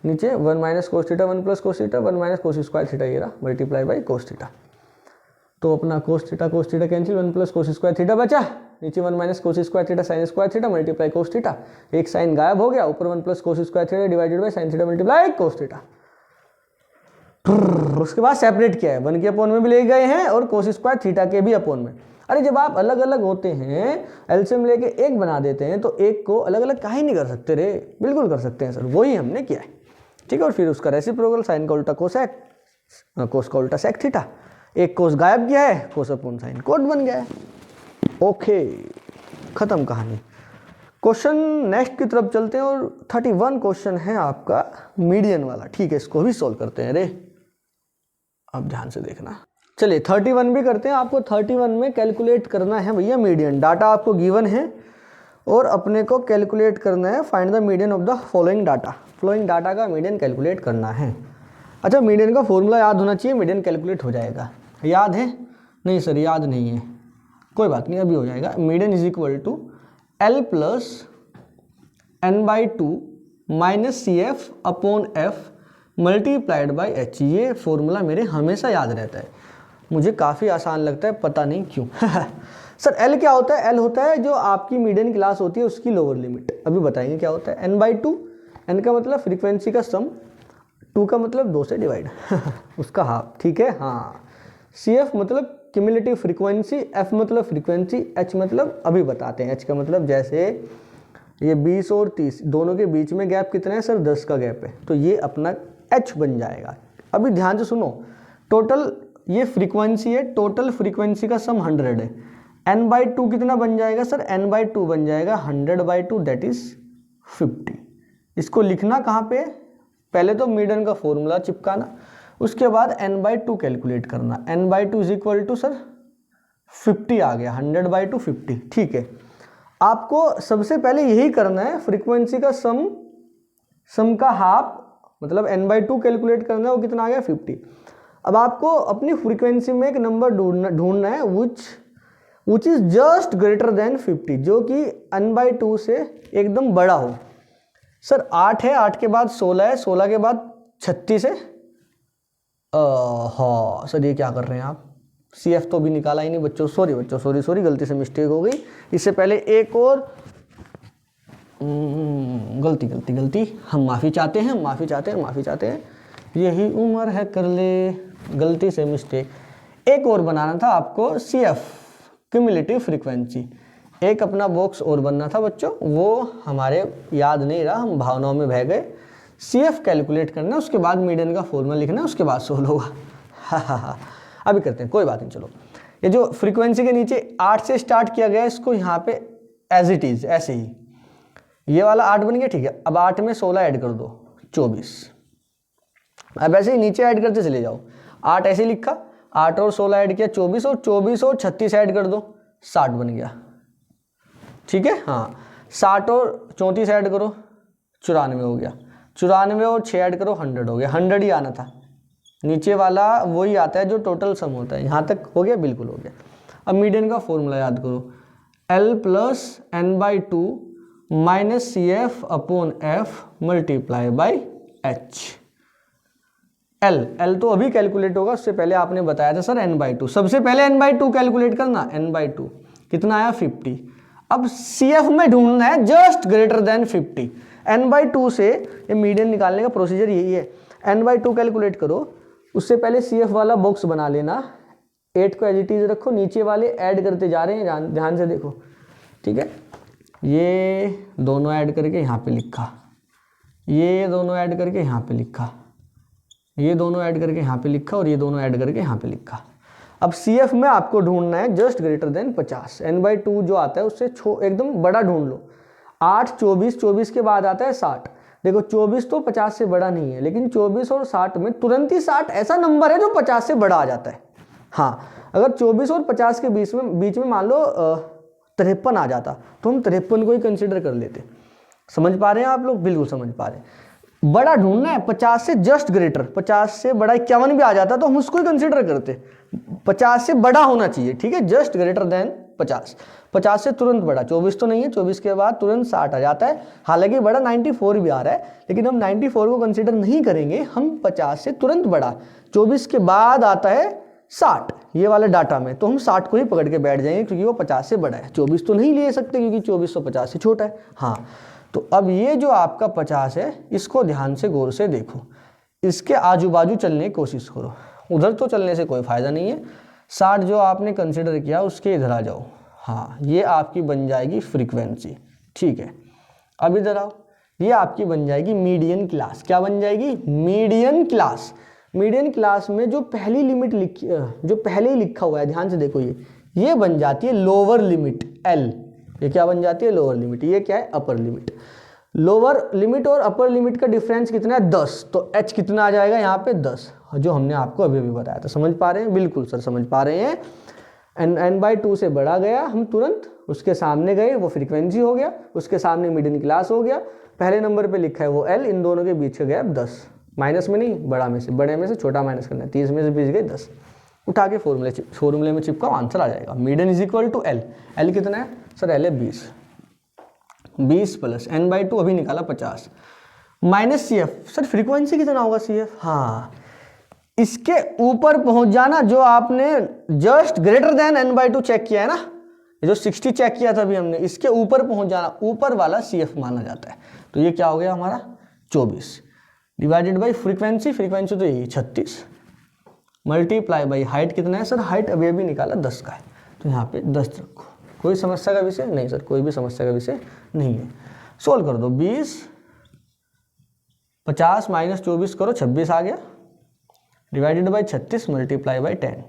नीचे 1 minus cos theta 1 plus cos theta 1 minus cos square theta, ये रहा मल्टीप्लाई बाई कोस थीटा। तो अपना cos theta cancel, 1 plus cos square theta बचा, नीचे 1 minus cos square theta sine square theta multiply cos theta, एक sign गायब हो गया, ऊपर 1 plus cos square theta divided by sine theta multiply cos theta. उसके बाद सेपरेट किया है, 1 के अपोन में भी ले गए हैं और कोस स्क्वायर थीटा के भी अपोन में। अरे जब आप अलग अलग होते हैं, एलसीएम लेके एक बना देते हैं, तो एक को अलग अलग काहे नहीं कर सकते रे? बिल्कुल कर सकते हैं सर, वही हमने किया है। ठीक है, और फिर उसका रेसिप्रोकल, साइन का उल्टा कोसेक, कोस का उल्टा सेक थीटा, एक कोस गायब किया है, कोस अपॉन साइन कोट बन गया है। ओके, खत्म कहानी। क्वेश्चन नेक्स्ट की तरफ चलते हैं, और 31 क्वेश्चन है आपका मीडियन वाला। ठीक है, इसको भी सोल्व करते हैं रे, अब ध्यान से देखना। चलिए 31 भी करते हैं। आपको 31 में कैलकुलेट करना है भैया मीडियन। डाटा आपको गिवन है और अपने को कैलकुलेट करना है, find the median of the following data. Following data का मीडियन कैलकुलेट करना है। अच्छा, मीडियन का फॉर्मूला याद होना चाहिए, मीडियन कैलकुलेट हो जाएगा। याद है? नहीं सर याद नहीं है, कोई बात नहीं, अभी हो जाएगा। Median is equal to L plus n/2 minus CF upon F multiplied by H। ये फॉर्मूला मेरे हमेशा याद रहता है, मुझे काफ़ी आसान लगता है, पता नहीं क्यों। सर L क्या होता है? L होता है जो आपकी मीडियन क्लास होती है उसकी लोअर लिमिट। अभी बताएंगे क्या होता है। n/2, n का मतलब फ्रीक्वेंसी का सम, 2 का मतलब 2 से डिवाइड उसका हाफ। ठीक है, हाँ। CF मतलब क्यूमुलेटिव फ्रीक्वेंसी, F मतलब फ्रीक्वेंसी, H मतलब अभी बताते हैं। H का मतलब जैसे ये 20 और 30 दोनों के बीच में गैप कितना है सर? 10 का गैप है, तो ये अपना H बन जाएगा। अभी ध्यान से सुनो, टोटल ये फ्रीक्वेंसी है, टोटल फ्रीक्वेंसी का सम 100 है। n/2 कितना बन जाएगा सर? n/2 बन जाएगा 100/2 दैट इज 50। इसको लिखना कहाँ पे? पहले तो मीडियन का फॉर्मूला चिपकाना, उसके बाद n/2 कैलकुलेट करना। n/2 is equal to sir 50 आ गया, 100/2 50। ठीक है, आपको सबसे पहले यही करना है, फ्रीक्वेंसी का सम का हाफ मतलब n/2 कैलकुलेट करना है, वो कितना आ गया? 50। अब आपको अपनी फ्रीक्वेंसी में एक नंबर ढूंढना है which is just greater then 50, जो कि n/2 से एकदम बड़ा हो। सर 8 है, 8 के बाद 16 है, 16 के बाद 36 है। हाँ सर ये क्या कर रहे हैं आप? CF तो भी निकाला ही नहीं बच्चों, सॉरी बच्चों, सॉरी गलती से मिस्टेक हो गई। इससे पहले एक और गलती हम माफ़ी चाहते हैं। यही उम्र है कर ले, गलती से मिस्टेक। एक और बनाना था आपको CF क्यूमुलेटिव फ्रीक्वेंसी, एक अपना बॉक्स और बनना था बच्चों, वो हमारे याद नहीं रहा, हम भावनाओं में बह गए। CF कैलकुलेट करना, उसके बाद मीडियन का फॉर्मूला लिखना, उसके बाद सोल्व होगा। अभी करते हैं, कोई बात नहीं। चलो, ये जो फ्रीक्वेंसी के नीचे 8 से स्टार्ट किया गया, इसको यहाँ पे एज इट इज ऐसे ही, ये वाला 8 बन गया। ठीक है, अब 8 में 16 ऐड कर दो, 24। अब ऐसे ही नीचे ऐड करते चले जाओ, 8 ऐसे लिखा, 8 और 16 ऐड किया 24, और 24 और 36 ऐड कर दो, 60 बन गया। ठीक है, हाँ। 60 और 34 ऐड करो, 94 हो गया। 94 और 6 ऐड करो, 100 हो गया। 100 ही आना था, नीचे वाला वही आता है जो टोटल सम होता है। यहाँ तक हो गया, बिल्कुल हो गया। अब मीडियन का फॉर्मूला याद करो, L plus N by two minus C F upon F multiply by H. L तो अभी कैलकुलेट होगा, उससे पहले आपने बताया था सर n बाई टू, सबसे पहले n बाई टू कैलकुलेट करना, n बाई टू कितना आया 50। अब CF में ढूंढना है just greater then 50। n by to से ये मीडियन निकालने का प्रोसीजर यही है, n बाई टू कैलकुलेट करो, उससे पहले CF वाला बॉक्स बना लेना, 8 को एज इट इज रखो, नीचे वाले ऐड करते जा रहे हैं, ध्यान से देखो, ठीक है। ये दोनों ऐड करके यहाँ पे लिखा, ये दोनों ऐड करके यहाँ पे लिखा, ये दोनों ऐड करके यहाँ पे लिखा, और ये दोनों ऐड करके यहाँ पे लिखा। अब CF में आपको ढूंढना है just greater then 50। n by to जो आता है उससे एकदम बड़ा ढूंढ लो। 8, 24, 24 के बाद आता है 60। देखो 24 तो 50 से बड़ा नहीं है, लेकिन 24 और 60 में तुरंत ही 60 ऐसा नंबर है जो 50 से बड़ा आ जाता है। हाँ, अगर 24 और 50 के बीच में मान लो 53 आ जाता तो हम 53 को ही कंसिडर कर लेते। समझ पा रहे हैं आप लोग? बिल्कुल समझ पा रहे हैं। बड़ा ढूंढना है, 50 से जस्ट ग्रेटर, 50 से बड़ा 51 भी आ जाता तो हम उसको ही कंसिडर करते। 50 से बड़ा होना चाहिए, ठीक है, जस्ट ग्रेटर देन 50। 50 से तुरंत बड़ा 24 तो नहीं है, 24 के बाद तुरंत 60 आ जाता है, हालांकि बड़ा 94 भी आ रहा है, लेकिन हम 94 को कंसिडर नहीं करेंगे, हम 50 से तुरंत बड़ा 24 के बाद आता है 60, ये वाले डाटा में, तो हम 60 को ही पकड़ के बैठ जाएंगे क्योंकि वो 50 से बड़ा है। 24 तो नहीं ले सकते क्योंकि 24 तो 50 से छोटा है। हाँ, तो अब ये जो आपका 50 है, इसको ध्यान से गौर से देखो, इसके आजू बाजू चलने की कोशिश करो, उधर तो चलने से कोई फायदा नहीं है। 60 जो आपने कंसिडर किया उसके इधर आ जाओ। हाँ, ये आपकी बन जाएगी फ्रीक्वेंसी, ठीक है। अब इधर आओ, ये आपकी बन जाएगी मीडियन क्लास। क्या बन जाएगी? Median class. मीडियन क्लास में जो पहली लिमिट लिखी, जो पहले ही लिखा हुआ है, ध्यान से देखो, ये बन जाती है लोअर लिमिट L। ये क्या बन जाती है? Lower limit. ये क्या है? Upper limit. लोअर लिमिट और अपर लिमिट का डिफरेंस कितना है? 10। तो H कितना आ जाएगा यहाँ पे? 10, जो हमने आपको अभी अभी बताया था। समझ पा रहे हैं? बिल्कुल सर समझ पा रहे हैं। n बाई टू से बड़ा गया, हम तुरंत उसके सामने गए, वो फ्रीक्वेंसी हो गया, उसके सामने मीडियन क्लास हो गया, पहले नंबर पे लिखा है वो L, इन दोनों के बीच का गैप 10, माइनस में नहीं, बड़ा में से, बड़े में से छोटा माइनस करना है, 30 में से बीच गए 10, उठा के फॉर्मूले में चिपकाओ, आंसर आ जाएगा। Median is equal to L। L कितना है सर? L है 20। 20 प्लस n बाई टू अभी निकाला 50 माइनस CF। सर फ्रीक्वेंसी कितना होगा CF? हाँ, इसके ऊपर पहुंच जाना, जो आपने just greater than n by two check किया है ना, ये जो 60 चेक किया था अभी हमने, इसके ऊपर पहुंच जाना, ऊपर वाला CF माना जाता है। तो ये क्या हो गया हमारा? 24 डिवाइडेड बाई फ्रीक्वेंसी, फ्रीक्वेंसी तो यही 36, मल्टीप्लाई बाई हाइट कितना है सर? हाइट अभी अभी निकाला 10 का है, तो यहाँ पे 10 रखो। कोई समस्या का विषय नहीं सर? कोई भी समस्या का विषय नहीं है। सोल्व कर दो। 20 50 माइनस 24 करो, 26 आ गया, डिवाइडेड बाई 36 मल्टीप्लाई बाई 10।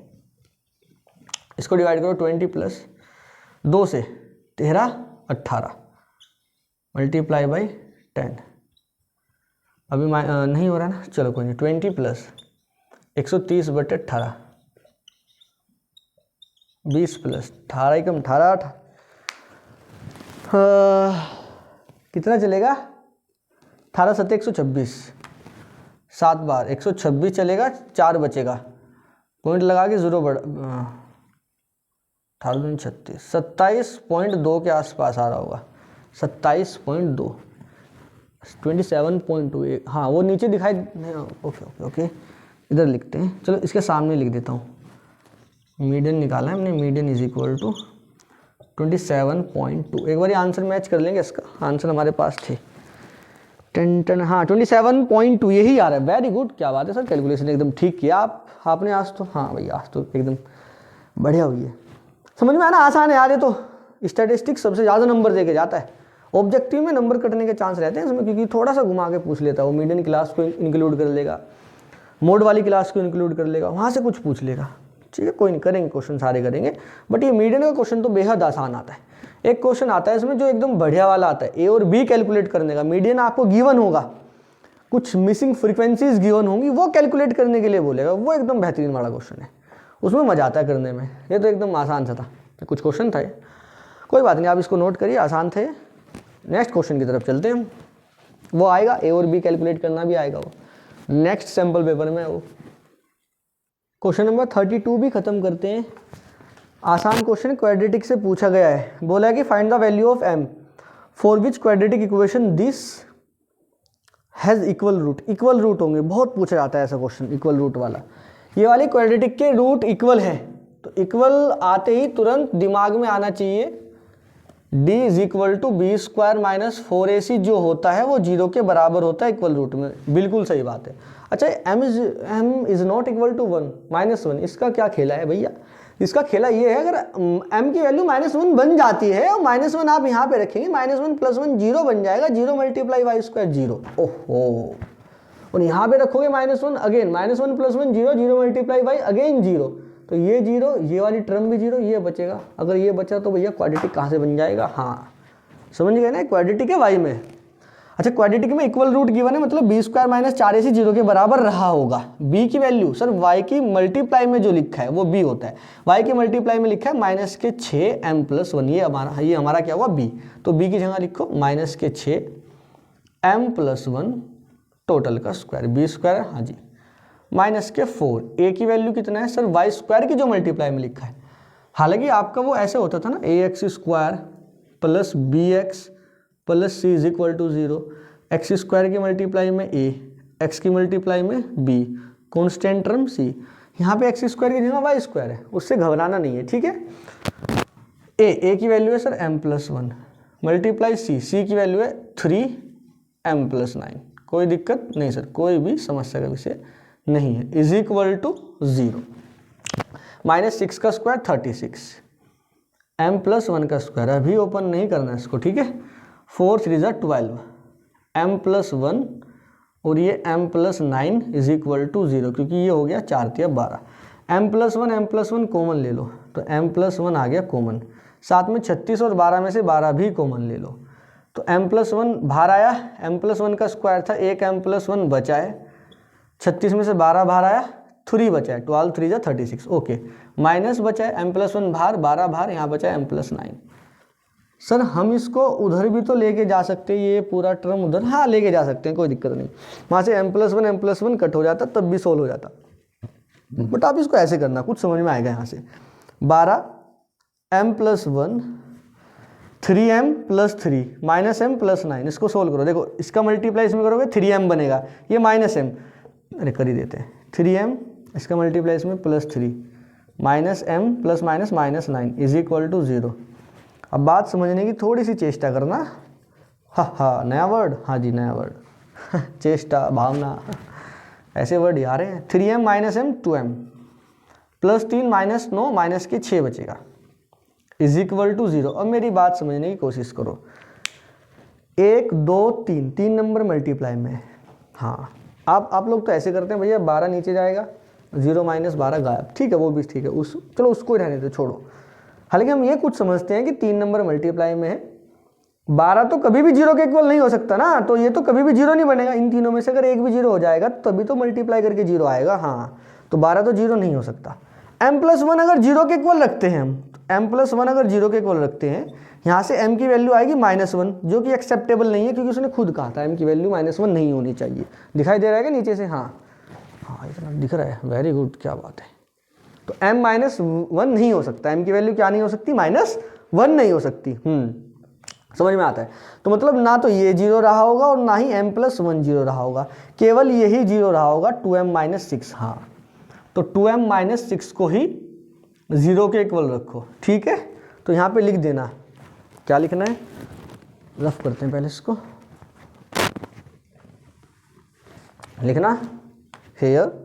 इसको डिवाइड करो 20 प्लस 2 से 13 18 मल्टीप्लाई बाई 10। अभी नहीं हो रहा ना, चलो कोई नहीं। 20 प्लस 130 बटे 18, 20 प्लस 18 कम 18, कितना चलेगा? 18 सत्ते 126, 7 बार 126 चलेगा, 4 बचेगा, पॉइंट लगा के 0 बढ़ 18 36, 27.2 के आसपास आ रहा होगा, 27.2, 27.2। हाँ, वो नीचे दिखाई, ओके ओके ओके, इधर लिखते हैं। चलो इसके सामने लिख देता हूँ, मीडियन निकाला है हमने, मीडियन इज इक्वल टू 27.2। एक बार आंसर मैच कर लेंगे, इसका आंसर हमारे पास थे 10 हाँ 27.2 यही आ रहा है। वेरी गुड, क्या बात है सर, कैलकुलेशन एकदम ठीक किया आपने आज तो। हाँ भाई, आज तो एकदम बढ़िया हुई है। समझ में आना? आसान है यार ये तो। स्टैटिस्टिक्स सबसे ज़्यादा नंबर दे के जाता है, ऑब्जेक्टिव में नंबर कटने के चांस रहते हैं इसमें, क्योंकि थोड़ा सा घुमा के पूछ लेता है। वो मीडियन क्लास को इंक्लूड कर लेगा, मोड वाली क्लास को इंक्लूड कर लेगा, वहाँ से कुछ पूछ लेगा। ठीक है, कोई नहीं, करेंगे क्वेश्चन, सारे करेंगे। बट ये मीडियन का क्वेश्चन तो बेहद आसान आता है। एक क्वेश्चन आता है इसमें जो एकदम बढ़िया वाला आता है, ए और बी कैलकुलेट करने का। मीडियन आपको गिवन होगा, कुछ मिसिंग फ्रीक्वेंसीज गिवन होंगी, वो कैलकुलेट करने के लिए बोलेगा। वो एकदम बेहतरीन वाला क्वेश्चन है, उसमें मजा आता है करने में। ये तो एकदम आसान सा था, कुछ क्वेश्चन था, कोई बात नहीं, आप इसको नोट करिए, आसान थे। नेक्स्ट क्वेश्चन की तरफ चलते हैं हम। वो आएगा, ए और बी कैलकुलेट करना भी आएगा, वो नेक्स्ट सैम्पल पेपर में। वो क्वेश्चन नंबर 32 भी खत्म करते हैं आसान क्वेश्चन क्वाड्रेटिक से पूछा गया है। बोला है कि find the value of m for which quadratic equation this has equal root. Equal root होंगे, बहुत पूछा जाता है ऐसा क्वेश्चन इक्वल रूट वाला। ये वाली क्वाड्रेटिक के रूट इक्वल है, तो इक्वल आते ही तुरंत दिमाग में आना चाहिए d is equal to B square minus 4ac जो होता है वो 0 के बराबर होता है इक्वल रूट में। बिल्कुल सही बात है। अच्छा m is not equal to 1 -1, इसका क्या खेला है भैया? इसका खेला ये है, अगर m की वैल्यू -1 बन जाती है और -1 आप यहाँ पे रखेंगे, -1 + 1 0 बन जाएगा, 0 × y स्क्वायर 0। ओहो, और यहाँ पे रखोगे -1 अगेन, -1 + 1 0, 0 × y अगेन 0, तो ये 0, ये वाली टर्म भी 0, ये बचेगा। अगर ये बचा तो भैया क्वाड्रेटिक कहाँ से बन जाएगा? हाँ समझ गए ना, क्वाड्रेटिक है y में। अच्छा क्वाड्रेटिक में इक्वल रूट गिवन है, मतलब बी स्क्वायर माइनस 4ac 0 के बराबर रहा होगा। b की वैल्यू सर y की मल्टीप्लाई में जो लिखा है वो b होता है, y की मल्टीप्लाई में लिखा है -6m + 1, ये हमारा क्या हुआ b, तो b की जगह लिखो -6m + 1 टोटल का स्क्वायर, बी स्क्वायर, हाँ जी, -4। a की वैल्यू कितना है सर? y स्क्वायर की जो मल्टीप्लाई में लिखा है। हालांकि आपका वो ऐसे होता था ना, ax square plus bx plus c is equal to 0, X square की मल्टीप्लाई में a, x की मल्टीप्लाई में b, कॉन्स्टेंट टर्म c। यहाँ पे एक्स स्क्वायर की जगह वाई स्क्वायर है, उससे घबराना नहीं है, ठीक है। a की वैल्यू है सर m + 1 मल्टीप्लाई c की वैल्यू है 3m + 9। कोई दिक्कत नहीं सर, कोई भी समस्या का विषय नहीं है। इज इक्वल टू 0, -6 का स्क्वायर 36, m + 1 का स्क्वायर, अभी ओपन नहीं करना है इसको, ठीक है। 4 3 = 12, m + 1 और ये m + 9 इज इक्वल टू 0, क्योंकि ये हो गया 4 × 12, m + 1 कॉमन ले लो, तो m + 1 आ गया कॉमन, साथ में 36 और 12 में से 12 भी कॉमन ले लो, तो m + 1 बाहर आया, m + 1 का स्क्वायर था, एक m + 1 बचा है, 36 में से 12 बाहर आया, 3 बचा है, 12 3 = 36, ओके, माइनस बचा है, m + 1 बाहर, 12 बाहर, यहाँ बचा है m + 9। सर हम इसको उधर भी तो लेके जा सकते हैं, ये पूरा टर्म उधर, हाँ लेके जा सकते हैं, कोई दिक्कत नहीं, वहाँ से m + 1 कट हो जाता तब भी सोल्व हो जाता, बट आप इसको ऐसे करना, कुछ समझ में आएगा। यहाँ से 12 m + 1 3m + 3 -m + 9, इसको सोल्व करो, देखो इसका मल्टीप्लाई इसमें करोगे 3m बनेगा, ये -m, अरे कर ही देते हैं, 3m इसका मल्टीप्लाई इसमें +3 -m ± -9 इज इक्वल टू 0। अब बात समझने की थोड़ी सी चेष्टा करना, हाँ नया वर्ड, हाँ जी नया वर्ड चेष्टा, भावना, ऐसे वर्ड आ रहे हैं। 3m -m 2m +3 -9 -6 बचेगा, इज इक्वल टू 0। अब मेरी बात समझने की कोशिश करो, 1 2 3 नंबर मल्टीप्लाई में, हाँ आप लोग तो ऐसे करते हैं भैया 12 नीचे जाएगा, 0 - 12 गायब, ठीक है वो भी ठीक है, चलो उसको ही रहने दो, छोड़ो। हालांकि हम ये कुछ समझते हैं कि 3 नंबर मल्टीप्लाई में है, 12 तो कभी भी 0 के इक्वल नहीं हो सकता ना, तो ये तो कभी भी 0 नहीं बनेगा, इन तीनों में से अगर एक भी 0 हो जाएगा तभी तो मल्टीप्लाई करके 0 आएगा, हाँ तो 12 तो 0 नहीं हो सकता। m + 1 अगर 0 के इक्वल रखते हैं हम, m + 1 अगर 0 के इक्वल रखते हैं, यहाँ से m की वैल्यू आएगी -1, जो कि एक्सेप्टेबल नहीं है, क्योंकि उसने खुद कहा था m की वैल्यू -1 नहीं होनी चाहिए। दिखाई दे रहा है क्या नीचे से? हाँ इतना दिख रहा है, वेरी गुड, क्या बात है। तो m -1 नहीं हो सकता, m की वैल्यू क्या नहीं हो सकती? -1 नहीं हो सकती। समझ में आता है? तो मतलब ना तो ये 0 रहा होगा और ना ही m + 1 0 रहा होगा, केवल यही 0 रहा होगा 2m - 6। हाँ तो 2m - 6 को ही 0 के इक्वल रखो, ठीक है। तो यहाँ पे लिख देना, क्या लिखना है, रफ करते हैं पहले इसको, लिखना हेयर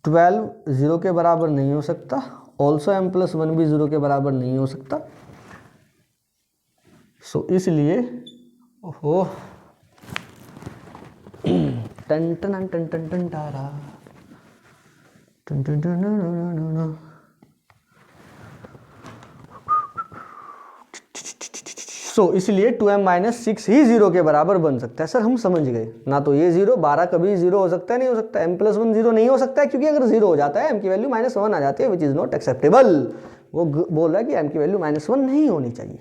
12 0 के बराबर नहीं हो सकता, ऑल्सो m + 1 भी 0 के बराबर नहीं हो सकता, सो इसलिए ओहो टन टन टन टन टन टारा टन टन टन, सो इसलिए 2m - 6 ही 0 के बराबर बन सकता है। सर हम समझ गए ना, तो ये 0 12 कभी 0 हो सकता है, नहीं हो सकता, m + 1 0 नहीं हो सकता है, क्योंकि अगर 0 हो जाता है m की वैल्यू -1 आ जाती है, विच इज़ नॉट एक्सेप्टेबल। वो बोल रहा है कि m की वैल्यू -1 नहीं होनी चाहिए,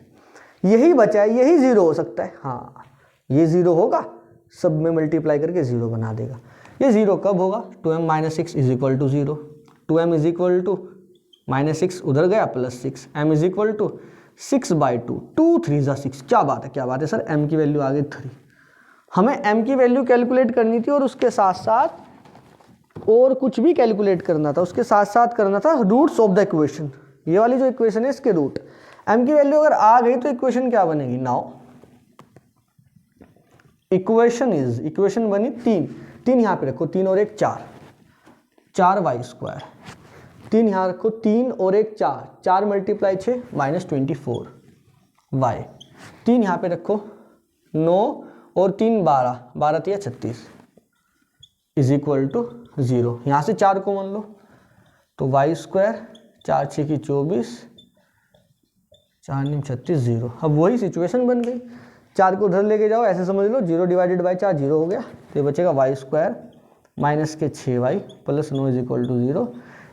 यही बचा है, यही 0 हो सकता है। हाँ ये 0 होगा, सब में मल्टीप्लाई करके 0 बना देगा। ये 0 कब होगा? 2m - 6 is equal to 0, 2m is equal to -6 उधर गया +6, m इज इक्वल टू 6/2, 2 3 ज़ा 6। क्या बात है, क्या बात है सर, m की वैल्यू आ गई 3। हमें m की वैल्यू कैलकुलेट करनी थी और उसके साथ साथ और कुछ भी कैलकुलेट करना था, उसके साथ साथ करना था रूट्स ऑफ द इक्वेशन। ये वाली जो इक्वेशन है इसके रूट। m की वैल्यू अगर आ गई तो इक्वेशन क्या बनेगी, नाउ इक्वेशन बनी 3 यहाँ पे रखो, 3 और 1 4, 4y²। 3 यहाँ रखो, 3 और 1 4, 4 × 6 -24 y। 3 यहाँ पे रखो, 9 और 3 12, 12 3 36 इज इक्वल टू 0। यहाँ से 4 को मान लो तो y², 4 6 की 24, 4 9 36 0। अब वही सिचुएशन बन गई, 4 को उधर लेके जाओ, ऐसे समझ लो 0/4 0 हो गया, तो ये बचेगा y² माइनस के 6y + 9 इज इक्वल टू 0।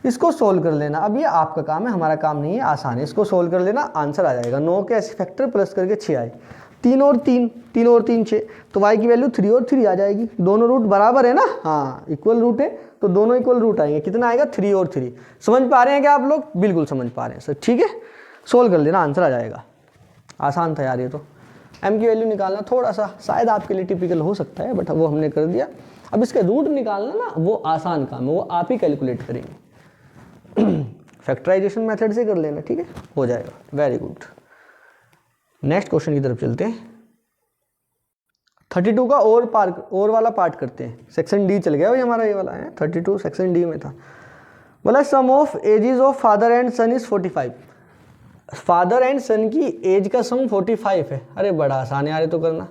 इसको सोल्व कर लेना। अब ये आपका काम है, हमारा काम नहीं है, आसान है। इसको सोल्व कर लेना, आंसर आ जाएगा 9 के ऐसे फैक्टर प्लस करके 6 आए, 3 और 3 6, तो y की वैल्यू 3 और 3 आ जाएगी। दोनों रूट बराबर है ना, हाँ इक्वल रूट है, तो दोनों इक्वल रूट आएंगे। कितना आएगा, 3 और 3। समझ पा रहे हैं क्या आप लोग, बिल्कुल समझ पा रहे हैं सर, ठीक है। सोल्व कर लेना, आंसर आ जाएगा। आसान था यार ये तो। m की वैल्यू निकालना थोड़ा सा शायद आपके लिए टिपिकल हो सकता है, बट वो हमने कर दिया। अब इसके रूट निकालना ना वो आसान काम है, वो आप ही कैलकुलेट करेंगे। फैक्टराइजेशन मेथड से कर लेना, ठीक है, हो जाएगा। Very good. नेक्स्ट क्वेश्चन की तरफ चलते हैं। 32 का और वाला पार्ट करते हैं। सेक्शन डी चल गया भाई हमारा, ये वाला है 32 सेक्शन डी में था। बोला sum of ages of father and son is 45। Father and son की एज का सम 45 है। अरे बड़ा आसान है यार, तो करना।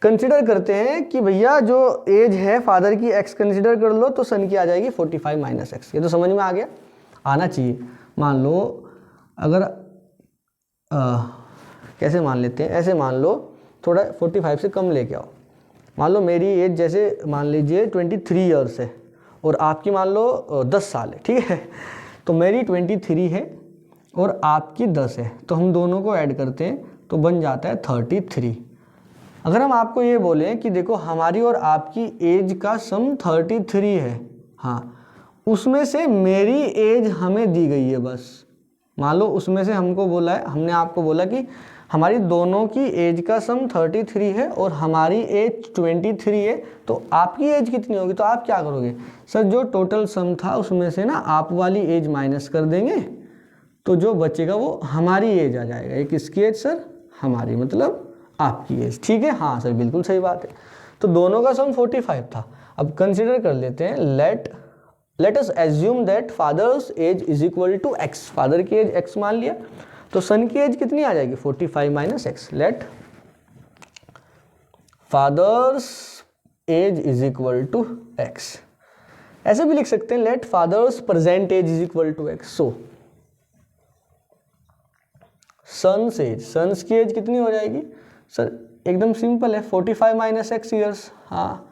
कंसिडर करते हैं कि भैया जो एज है फादर की x कंसिडर कर लो, तो सन की आ जाएगी 45 - x। ये तो समझ में आ गया, आना चाहिए। मान लो अगर कैसे मान लेते हैं, ऐसे मान लो, थोड़ा 45 से कम लेके आओ। मान लो मेरी एज जैसे मान लीजिए 23 ईयर्स है और आपकी मान लो 10 साल है, ठीक है। तो मेरी 23 है और आपकी 10 है, तो हम दोनों को ऐड करते हैं तो बन जाता है 33। अगर हम आपको ये बोलें कि देखो हमारी और आपकी एज का सम 33 है, हाँ, उसमें से मेरी एज हमें दी गई है बस। मान लो उसमें से हमको बोला है, हमने आपको बोला कि हमारी दोनों की एज का सम 33 है और हमारी एज 23 है, तो आपकी एज कितनी होगी। तो आप क्या करोगे सर, जो टोटल सम था उसमें से ना आप वाली एज माइनस कर देंगे, तो जो बचेगा वो हमारी एज आ जाएगा। ये किसकी एज सर, हमारी, मतलब आपकी एज, ठीक है। हाँ सर बिल्कुल सही बात है। तो दोनों का सम 45 था। अब कंसिडर कर लेते हैं, let us assume that father's age is equal to x। Father की एज x मान लिया, तो सन की एज कितनी आ जाएगी, 45 - x। Let father's age is equal to x। ऐसे भी लिख सकते हैं, let father's present age is equal to x। So son's age, sons की एज कितनी हो जाएगी सर, एकदम सिंपल है, 45 - x ईयर्स। हाँ,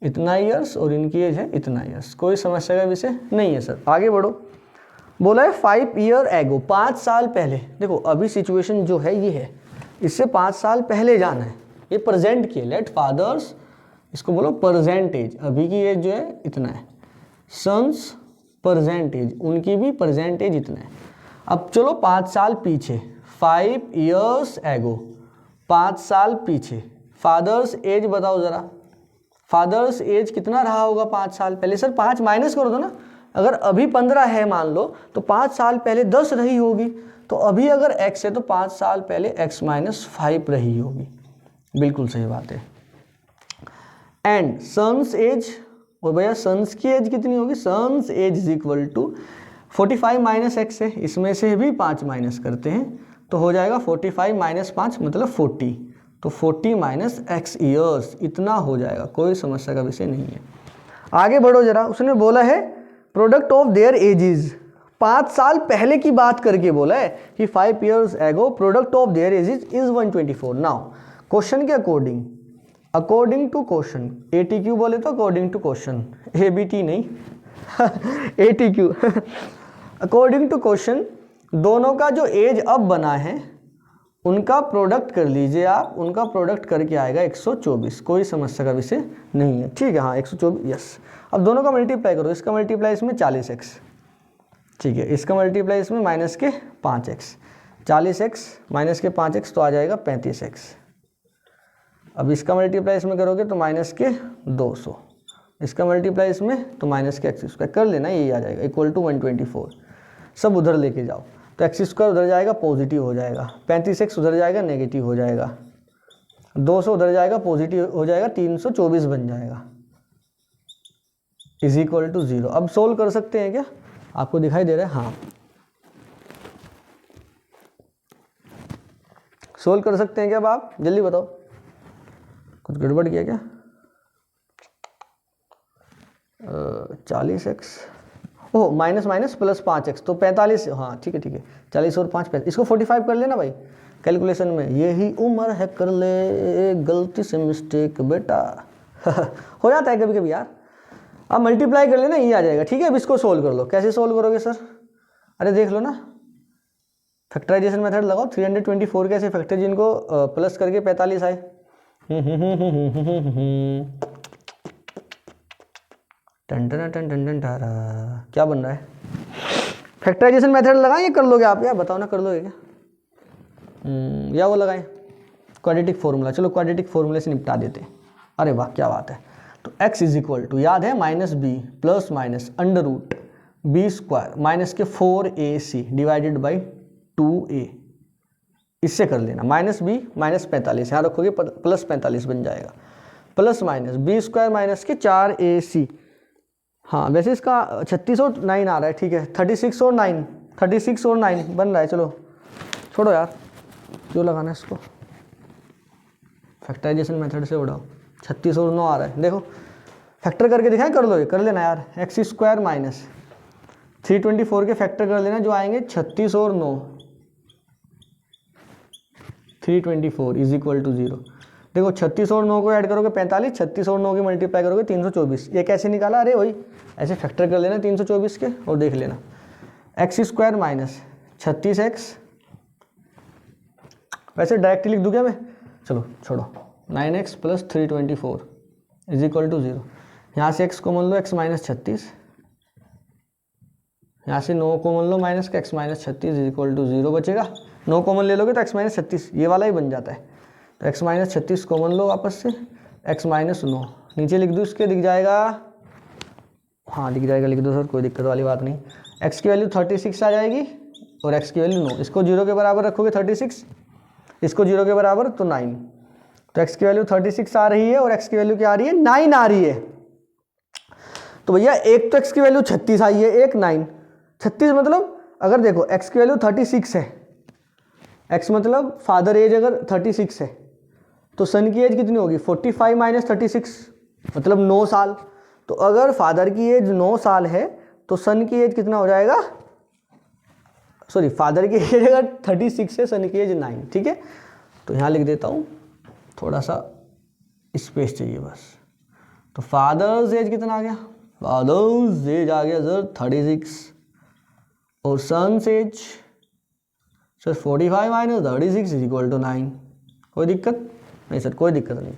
इतना ईयर्स और इनकी एज है इतना ईयर्स, कोई समस्या का विषय नहीं है सर। आगे बढ़ो। बोला है 5 ईयर एगो, 5 साल पहले। देखो अभी सिचुएशन जो है ये है, इससे 5 साल पहले जाना है, ये प्रेजेंट की है। लेट फादर्स, इसको बोलो प्रेजेंट एज, अभी की एज जो है इतना है। सन्स प्रेजेंट एज, उनकी भी प्रेजेंट एज इतना है। अब चलो 5 साल पीछे, 5 ईयर्स एगो, 5 साल पीछे। फादर्स एज बताओ ज़रा, फादर्स एज कितना रहा होगा 5 साल पहले। सर 5 माइनस कर दो ना, अगर अभी 15 है मान लो, तो 5 साल पहले 10 रही होगी। तो अभी अगर x है तो 5 साल पहले x - 5 रही होगी। बिल्कुल सही बात है। एंड सन्स एज, और भैया सन्स की एज कितनी होगी, son's age is equal to 45 - x है, इसमें से भी 5 माइनस करते हैं तो हो जाएगा 45 - 5 मतलब 40। तो 40 - x ईयर्स इतना हो जाएगा, कोई समस्या का विषय नहीं है। आगे बढ़ो जरा। उसने बोला है प्रोडक्ट ऑफ देयर एजेस, 5 साल पहले की बात करके बोला है कि 5 years ago product of their edges is 124। Now question के अकॉर्डिंग टू क्वेश्चन, ATQ बोले तो अकॉर्डिंग टू क्वेश्चन, ABT नहीं ATQ अकॉर्डिंग टू क्वेश्चन, दोनों का जो एज अब बना है उनका प्रोडक्ट कर लीजिए आप, उनका प्रोडक्ट करके आएगा 124, कोई समस्या का विषय नहीं है, ठीक है। हाँ 124, यस। अब दोनों का मल्टीप्लाई करो, इसका मल्टीप्लाई इसमें 40x, ठीक है, इसका मल्टीप्लाई इसमें माइनस के 5x, 40x माइनस के 5x तो आ जाएगा 35x। अब इसका मल्टीप्लाई इसमें करोगे तो माइनस के 200, इसका मल्टीप्लाई इसमें तो माइनस के x स्क्वायर कर लेना, यही आ जाएगा इक्वल टू 124। सब उधर लेके जाओ तो x स्क्वायर उधर जाएगा पॉजिटिव हो जाएगा, 35x उधर जाएगा नेगेटिव हो जाएगा, 200 उधर जाएगा पॉजिटिव हो जाएगा, 324 बन जाएगा इज इक्वल टू 0। अब सोल्व कर सकते हैं क्या, आपको दिखाई दे रहा है? हाँ, सोल्व कर सकते हैं क्या? अब आप जल्दी बताओ, कुछ गड़बड़ किया क्या? 40x, ओह माइनस माइनस प्लस 5x तो 45, हाँ ठीक है ठीक है, 40 और 5 35, इसको 45 कर लेना भाई कैलकुलेशन में, यही उम्र है कर ले गलती से मिस्टेक बेटा हो जाता है कभी कभी यार। अब मल्टीप्लाई कर लेना, ये आ जाएगा। ठीक है, अब इसको सोल्व कर लो। कैसे सोल्व करोगे सर? अरे देख लो ना, फैक्टराइजेशन मेथड लगाओ। 324 कैसे फैक्टर जिनको प्लस करके 45 आए। टन टन टन टन टन टारा, क्या बन रहा है? फैक्टराइजेशन मेथड लगाएं या कर लोगे आप? यार बताओ ना, कर लोगे क्या? या वो लगाएं क्वाड्रेटिक फॉर्मूला। चलो क्वाड्रेटिक फॉर्मूले से निपटा देते हैं। अरे वाह क्या बात है। तो x इज इक्वल टू, याद है, minus B plus minus under root B square minus के 4ac डिवाइडेड बाई 2a। इससे कर लेना माइनस बी माइनस 45, यहाँ रखोगे प्लस 45 बन जाएगा, plus minus B square minus के 4ac। हाँ वैसे इसका 36 और 9 आ रहा है। ठीक है, 36 और 9, 36 और 9 बन रहा है। चलो छोड़ो यार, क्यों लगाना इसको, फैक्टराइजेशन मेथड से उड़ाओ। 36 और 9 आ रहा है, देखो फैक्टर करके दिखाएं, कर लो, ये कर लेना यार। एक्स स्क्वायर माइनस 324 के फैक्टर कर लेना, जो आएंगे 36 और 9, 324 इज इक्वल टू 0। देखो 36 और 9 को ऐड करोगे 45, 36 और 9 की मल्टीप्लाई करोगे 324। ये कैसे निकाला? अरे वही ऐसे फैक्टर कर लेना 324 के, और देख लेना एक्स स्क्वायर माइनस 36x, वैसे डायरेक्टली लिख दूँ क्या मैं? चलो छोड़ो, 9x plus 324 is equal to 0। यहाँ से x को मान लो x माइनस 36, यहाँ से 9 को मान लो माइनस का x minus 36 is equal to 0 बचेगा। 9 कॉमन ले लोगे तो x माइनस 36 ये वाला ही बन जाता है। तो x माइनस 36 कॉमन लो वापस से, x माइनस 9 नीचे लिख दो, इसके दिख जाएगा, हाँ दिख जाएगा, लिख दो सर, कोई दिक्कत वाली बात नहीं। x की वैल्यू 36 आ जाएगी और x की वैल्यू 9, इसको 0 के बराबर रखोगे 36, इसको 0 के बराबर तो 9, तो x की वैल्यू 36 आ रही है और x की वैल्यू क्या आ रही है? 9 आ रही है। तो भैया एक तो x की वैल्यू 36 आई है, एक 9। 36 मतलब अगर देखो x की वैल्यू 36 है, x मतलब फादर एज अगर 36 है तो सन की एज कितनी होगी? 45 माइनस 36 मतलब 9 साल। तो अगर फादर की एज 9 साल है तो सन की एज कितना हो जाएगा? सॉरी, फादर की एज अगर 36 है, सन की एज 9। ठीक है, तो यहाँ लिख देता हूँ, थोड़ा सा स्पेस चाहिए बस। तो फादर्स एज कितना आ गया? फादर्स एज आ गया सर 36 और son's age sir 45 minus 36 is equal to 9। कोई दिक्कत नहीं सर? कोई दिक्कत नहीं।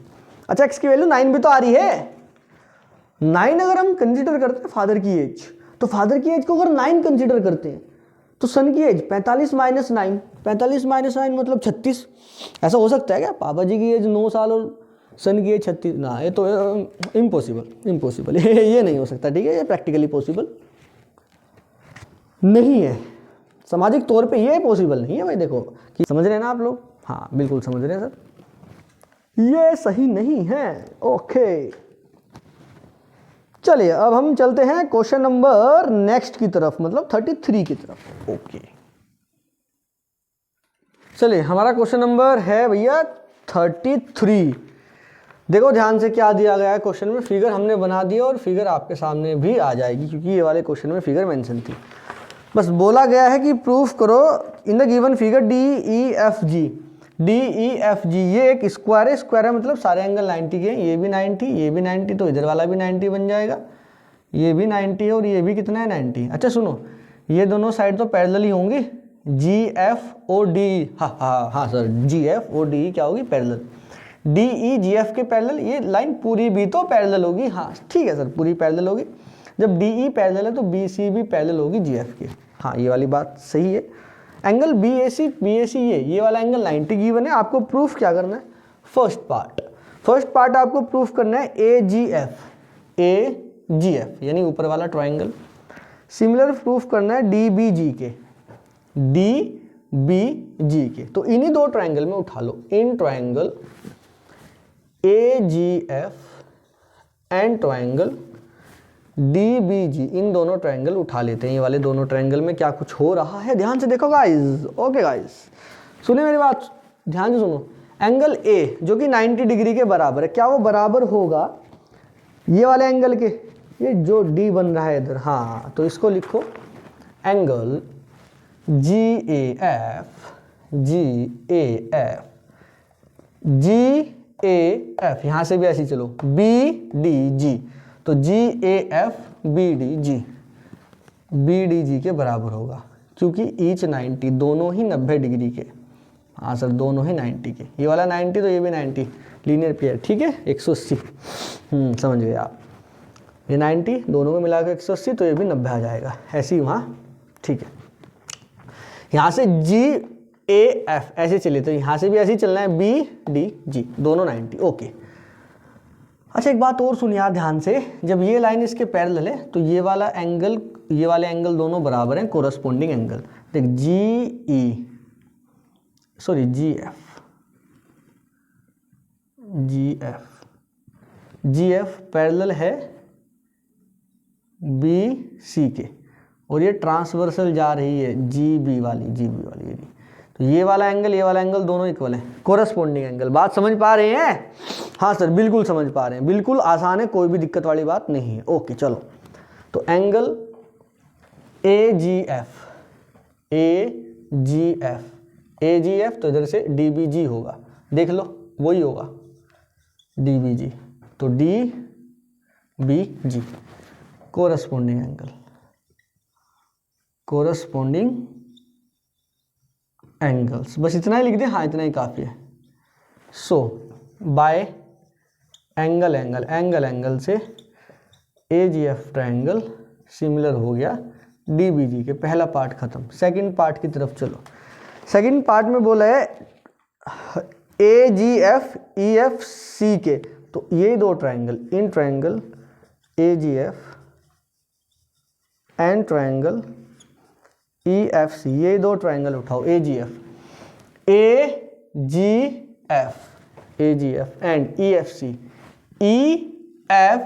अच्छा एक्स की वैल्यू 9 भी तो आ रही है। 9 अगर हम कंसिडर करते हैं फादर की एज, तो फादर की एज को अगर 9 कंसिडर करते हैं तो सन की एज 45 माइनस 9, 45 माइनस 9 मतलब 36। ऐसा हो सकता है क्या? पापा जी की एज 9 साल और सन की एज 36? ना, ये तो इम्पॉसिबल ये नहीं हो सकता। ठीक है, ये प्रैक्टिकली पॉसिबल नहीं है, सामाजिक तौर पे ये पॉसिबल नहीं है भाई। देखो कि समझ रहे हैं ना आप लोग? हाँ बिल्कुल समझ रहे हैं सर, ये सही नहीं है। ओके चलिए अब हम चलते हैं क्वेश्चन नंबर नेक्स्ट की तरफ, मतलब 33 की तरफ। ओके चलिए, हमारा क्वेश्चन नंबर है भैया 33। देखो ध्यान से क्या दिया गया है क्वेश्चन में। फिगर हमने बना दिया और फिगर आपके सामने भी आ जाएगी क्योंकि ये वाले क्वेश्चन में फिगर मेंशन थी। बस बोला गया है कि प्रूफ करो in the given figure DEFG। DEFG ये एक स्क्वायर है, स्क्वायर है मतलब सारे एंगल 90 के हैं। ये भी 90, ये भी 90, तो इधर वाला भी 90 बन जाएगा। ये भी 90 है और ये भी कितना है? 90। अच्छा सुनो, ये दोनों साइड तो पैरेलल ही होंगी, GF और DE। हाँ सर, GF और DE क्या होगी? पैरेलल। DE GF के पैरेलल, ये लाइन पूरी भी तो पैरेलल होगी। हाँ ठीक है सर, पूरी पैरेलल होगी। जब DE पैरेलल है तो BC भी पैरेलल होगी GF के। हाँ ये वाली बात सही है। एंगल बी ए सी ये वाला एंगल 90 गिवन है। आपको प्रूफ क्या करना है? फर्स्ट पार्ट आपको प्रूफ करना है ए जी एफ यानी ऊपर वाला ट्राइंगल। सिमिलर प्रूफ करना है डी बी जी के। तो इन्हीं दो ट्राइंगल में उठा लो, in triangle A G F and triangle D B G, इन दोनों ट्राइंगल उठा लेते हैं। ये वाले दोनों ट्राइंगल में क्या कुछ हो रहा है, ध्यान से देखो गाइस। ओके गाइस, सुनिए मेरी बात, ध्यान से सुनो। एंगल ए जो कि 90 डिग्री के बराबर है, क्या वो बराबर होगा ये वाले एंगल के? ये जो डी बन रहा है इधर, हाँ, तो इसको लिखो एंगल जी ए एफ, यहां से भी ऐसे चलो बी डी जी, तो G A F B D G के बराबर होगा, क्योंकि ईच 90, दोनों ही 90 डिग्री के। हाँ सर, दोनों ही 90 के, ये वाला 90 तो ये भी 90, लीनियर पेयर, ठीक है 180। समझ गए आप, ये 90 दोनों को मिलाकर 180, तो ये भी 90 आ जाएगा, ऐसे ही वहाँ, ठीक है। यहाँ से जी ए एफ ऐसे चले, तो यहाँ से भी ऐसे ही चलना है बी डी जी, दोनों 90। ओके, अच्छा एक बात और सुनिए यार ध्यान से, जब ये लाइन इसके पैरेलल है तो ये वाले एंगल दोनों बराबर हैं, कोरस्पोंडिंग एंगल। देख जी एफ पैरेलल है बी सी के, और ये ट्रांसवर्सल जा रही है जी बी वाली ये, तो ये वाला एंगल दोनों इक्वल हैं, कोरस्पोंडिंग एंगल। बात समझ पा रहे हैं? हाँ सर बिल्कुल समझ पा रहे हैं, बिल्कुल आसान है, कोई भी दिक्कत वाली बात नहीं है। ओके चलो, तो एंगल ए जी एफ तो इधर से डी बी जी होगा, देख लो वही होगा डी बी जी, तो डी बी जी कोरस्पोंडिंग एंगल्स, बस इतना ही लिख दे, हाँ इतना ही काफ़ी है। सो बाय एंगल से ए जी एफ ट्राइंगल सिमिलर हो गया डी बी जी के, पहला पार्ट खत्म। सेकंड पार्ट की तरफ चलो। सेकंड पार्ट में बोला है A G F E F C के, तो ये दो triangle, in triangle A G F and triangle E F C, ये दो ट्राइंगल उठाओ, A G F and E F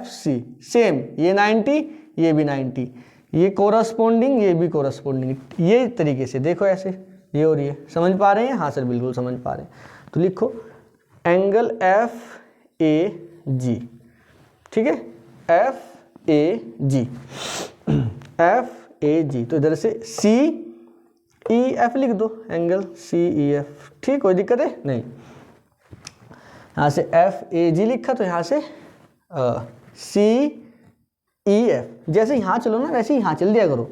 C same, ये 90 ये भी 90, ये कोरस्पोंडिंग ये भी कोरस्पोंडिंग, ये तरीके से देखो ऐसे, ये और ये समझ पा रहे हैं? हाँ सर बिल्कुल समझ पा रहे हैं। तो लिखो एंगल एफ ए जी, ठीक है, एफ ए जी, तो इधर से सी ई एफ लिख दो, एंगल सी ई एफ, ठीक, कोई दिक्कत है नहीं। यहाँ से एफ ए जी लिखा, तो यहाँ से सी ई एफ, जैसे यहाँ चलो ना वैसे यहाँ चल दिया करो,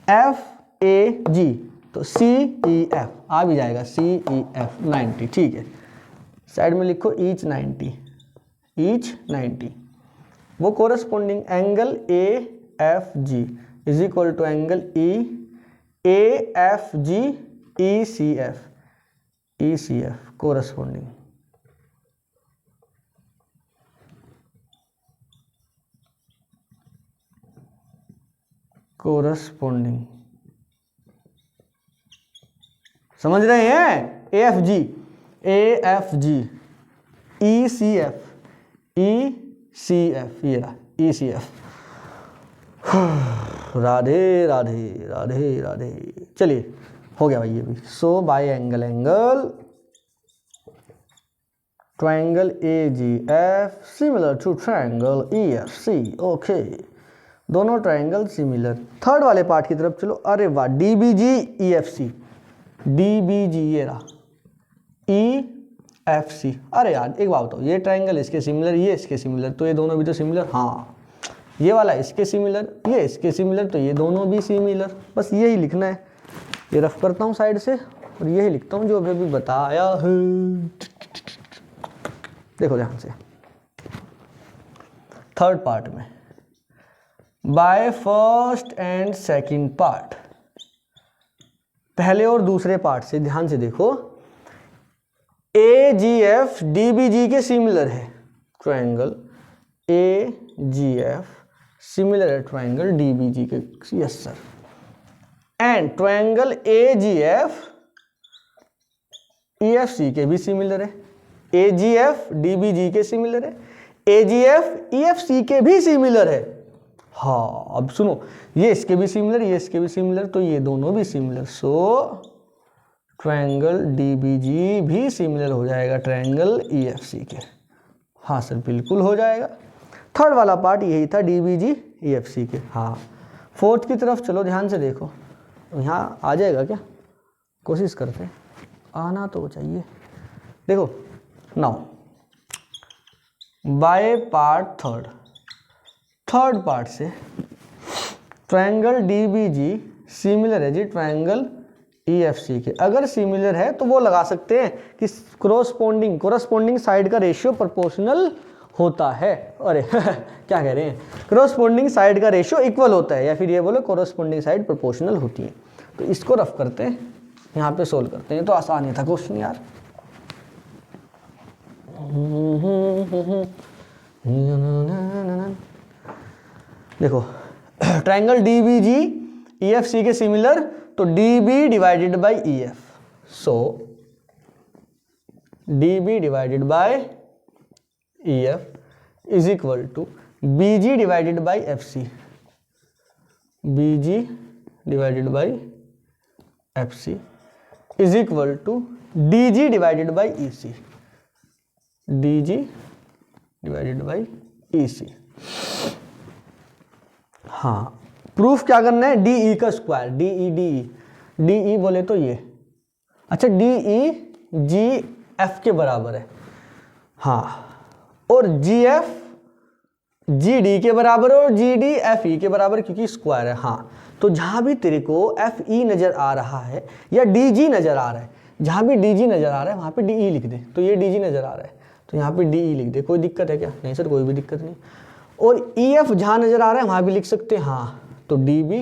एफ ए जी तो सी ई एफ आ भी जाएगा, सी ई एफ 90, ठीक है। साइड में लिखो ईच 90, वो corresponding angle A F G is equal to angle A F G E C F corresponding. समझ रहे हैं? ए F G E C F ये रहा E C F. Radhe Radhe Radhe Radhe, चलिए हो गया भाई ये भी। So by angle triangle A G F similar to triangle E F C. Okay, दोनों ट्राइंगल सिमिलर। थर्ड वाले पार्ट की तरफ चलो। अरे वाह, D B G E F C, D B G ये रहा ई एफ सी। अरे यार एक बात बताओ, ये ट्राइंगल इसके सिमिलर, ये इसके सिमिलर, तो ये दोनों भी तो सिमिलर। हाँ, ये वाला इसके सिमिलर, ये इसके सिमिलर, तो ये दोनों भी सिमिलर। बस यही लिखना है। ये रफ करता हूँ साइड से और यही लिखता हूँ जो अभी बताया है। देखो ध्यान से, थर्ड पार्ट में by first and second part पहले और दूसरे पार्ट से ध्यान से देखो, A G F D B G के सिमिलर है, triangle A G F similar है ट्रायंगल डी बी जी के, yes sir, and triangle A G F E F C के भी सिमिलर है, A G F D B G के similar है, A G F E F C के भी similar है। हाँ अब सुनो, ये इसके भी सिमिलर, ये इसके भी सिमिलर, तो ये दोनों भी सिमिलर, सो ट्रायंगल डी बी जी भी सिमिलर हो जाएगा ट्रायंगल ई एफ सी के। हाँ सर बिल्कुल हो जाएगा। थर्ड वाला पार्ट यही था D B G E F C के। हाँ फोर्थ की तरफ चलो, ध्यान से देखो, यहाँ आ जाएगा क्या, कोशिश करते हैं, आना तो चाहिए। देखो now by part third part से ट्रायंगल डी बी जी सिमिलर है जी ट्रायंगल ई एफ सी के। अगर सिमिलर है तो वो लगा सकते हैं कि कोरस्पोंडिंग साइड का रेशियो प्रोपोर्शनल होता है। अरे क्या कह रहे हैं, कोरस्पोंडिंग साइड का रेशियो इक्वल होता है, या फिर ये बोलो कोरस्पोंडिंग साइड प्रोपोर्शनल होती है। तो इसको रफ करते हैं, यहाँ पे सोल्व करते हैं। तो आसान ही था क्वेश्चन यार। देखो triangle D B G E F C के सिमिलर, तो D B divided by E F, so D B divided by E F is equal to B G divided by F C, B G divided by F C is equal to D G divided by E C, D G divided by E C. हाँ proof क्या करना है, D E का square, D E बोले तो ये, अच्छा D E जी F के बराबर है। हाँ और जी एफ जी डी के बराबर और जी डी एफ ई के बराबर, क्योंकि स्क्वायर है। हाँ तो जहाँ भी तेरे को एफ ई नज़र आ रहा है या डी जी नज़र आ रहा है, जहाँ भी डी जी नज़र आ रहा है वहाँ पे डी ई लिख दे। तो ये डी जी नज़र आ रहा है तो यहाँ पे डी ई लिख दे, कोई दिक्कत है क्या? नहीं सर कोई भी दिक्कत नहीं। और ई एफ जहाँ नज़र आ रहा है वहाँ भी लिख सकते हैं। हाँ तो D B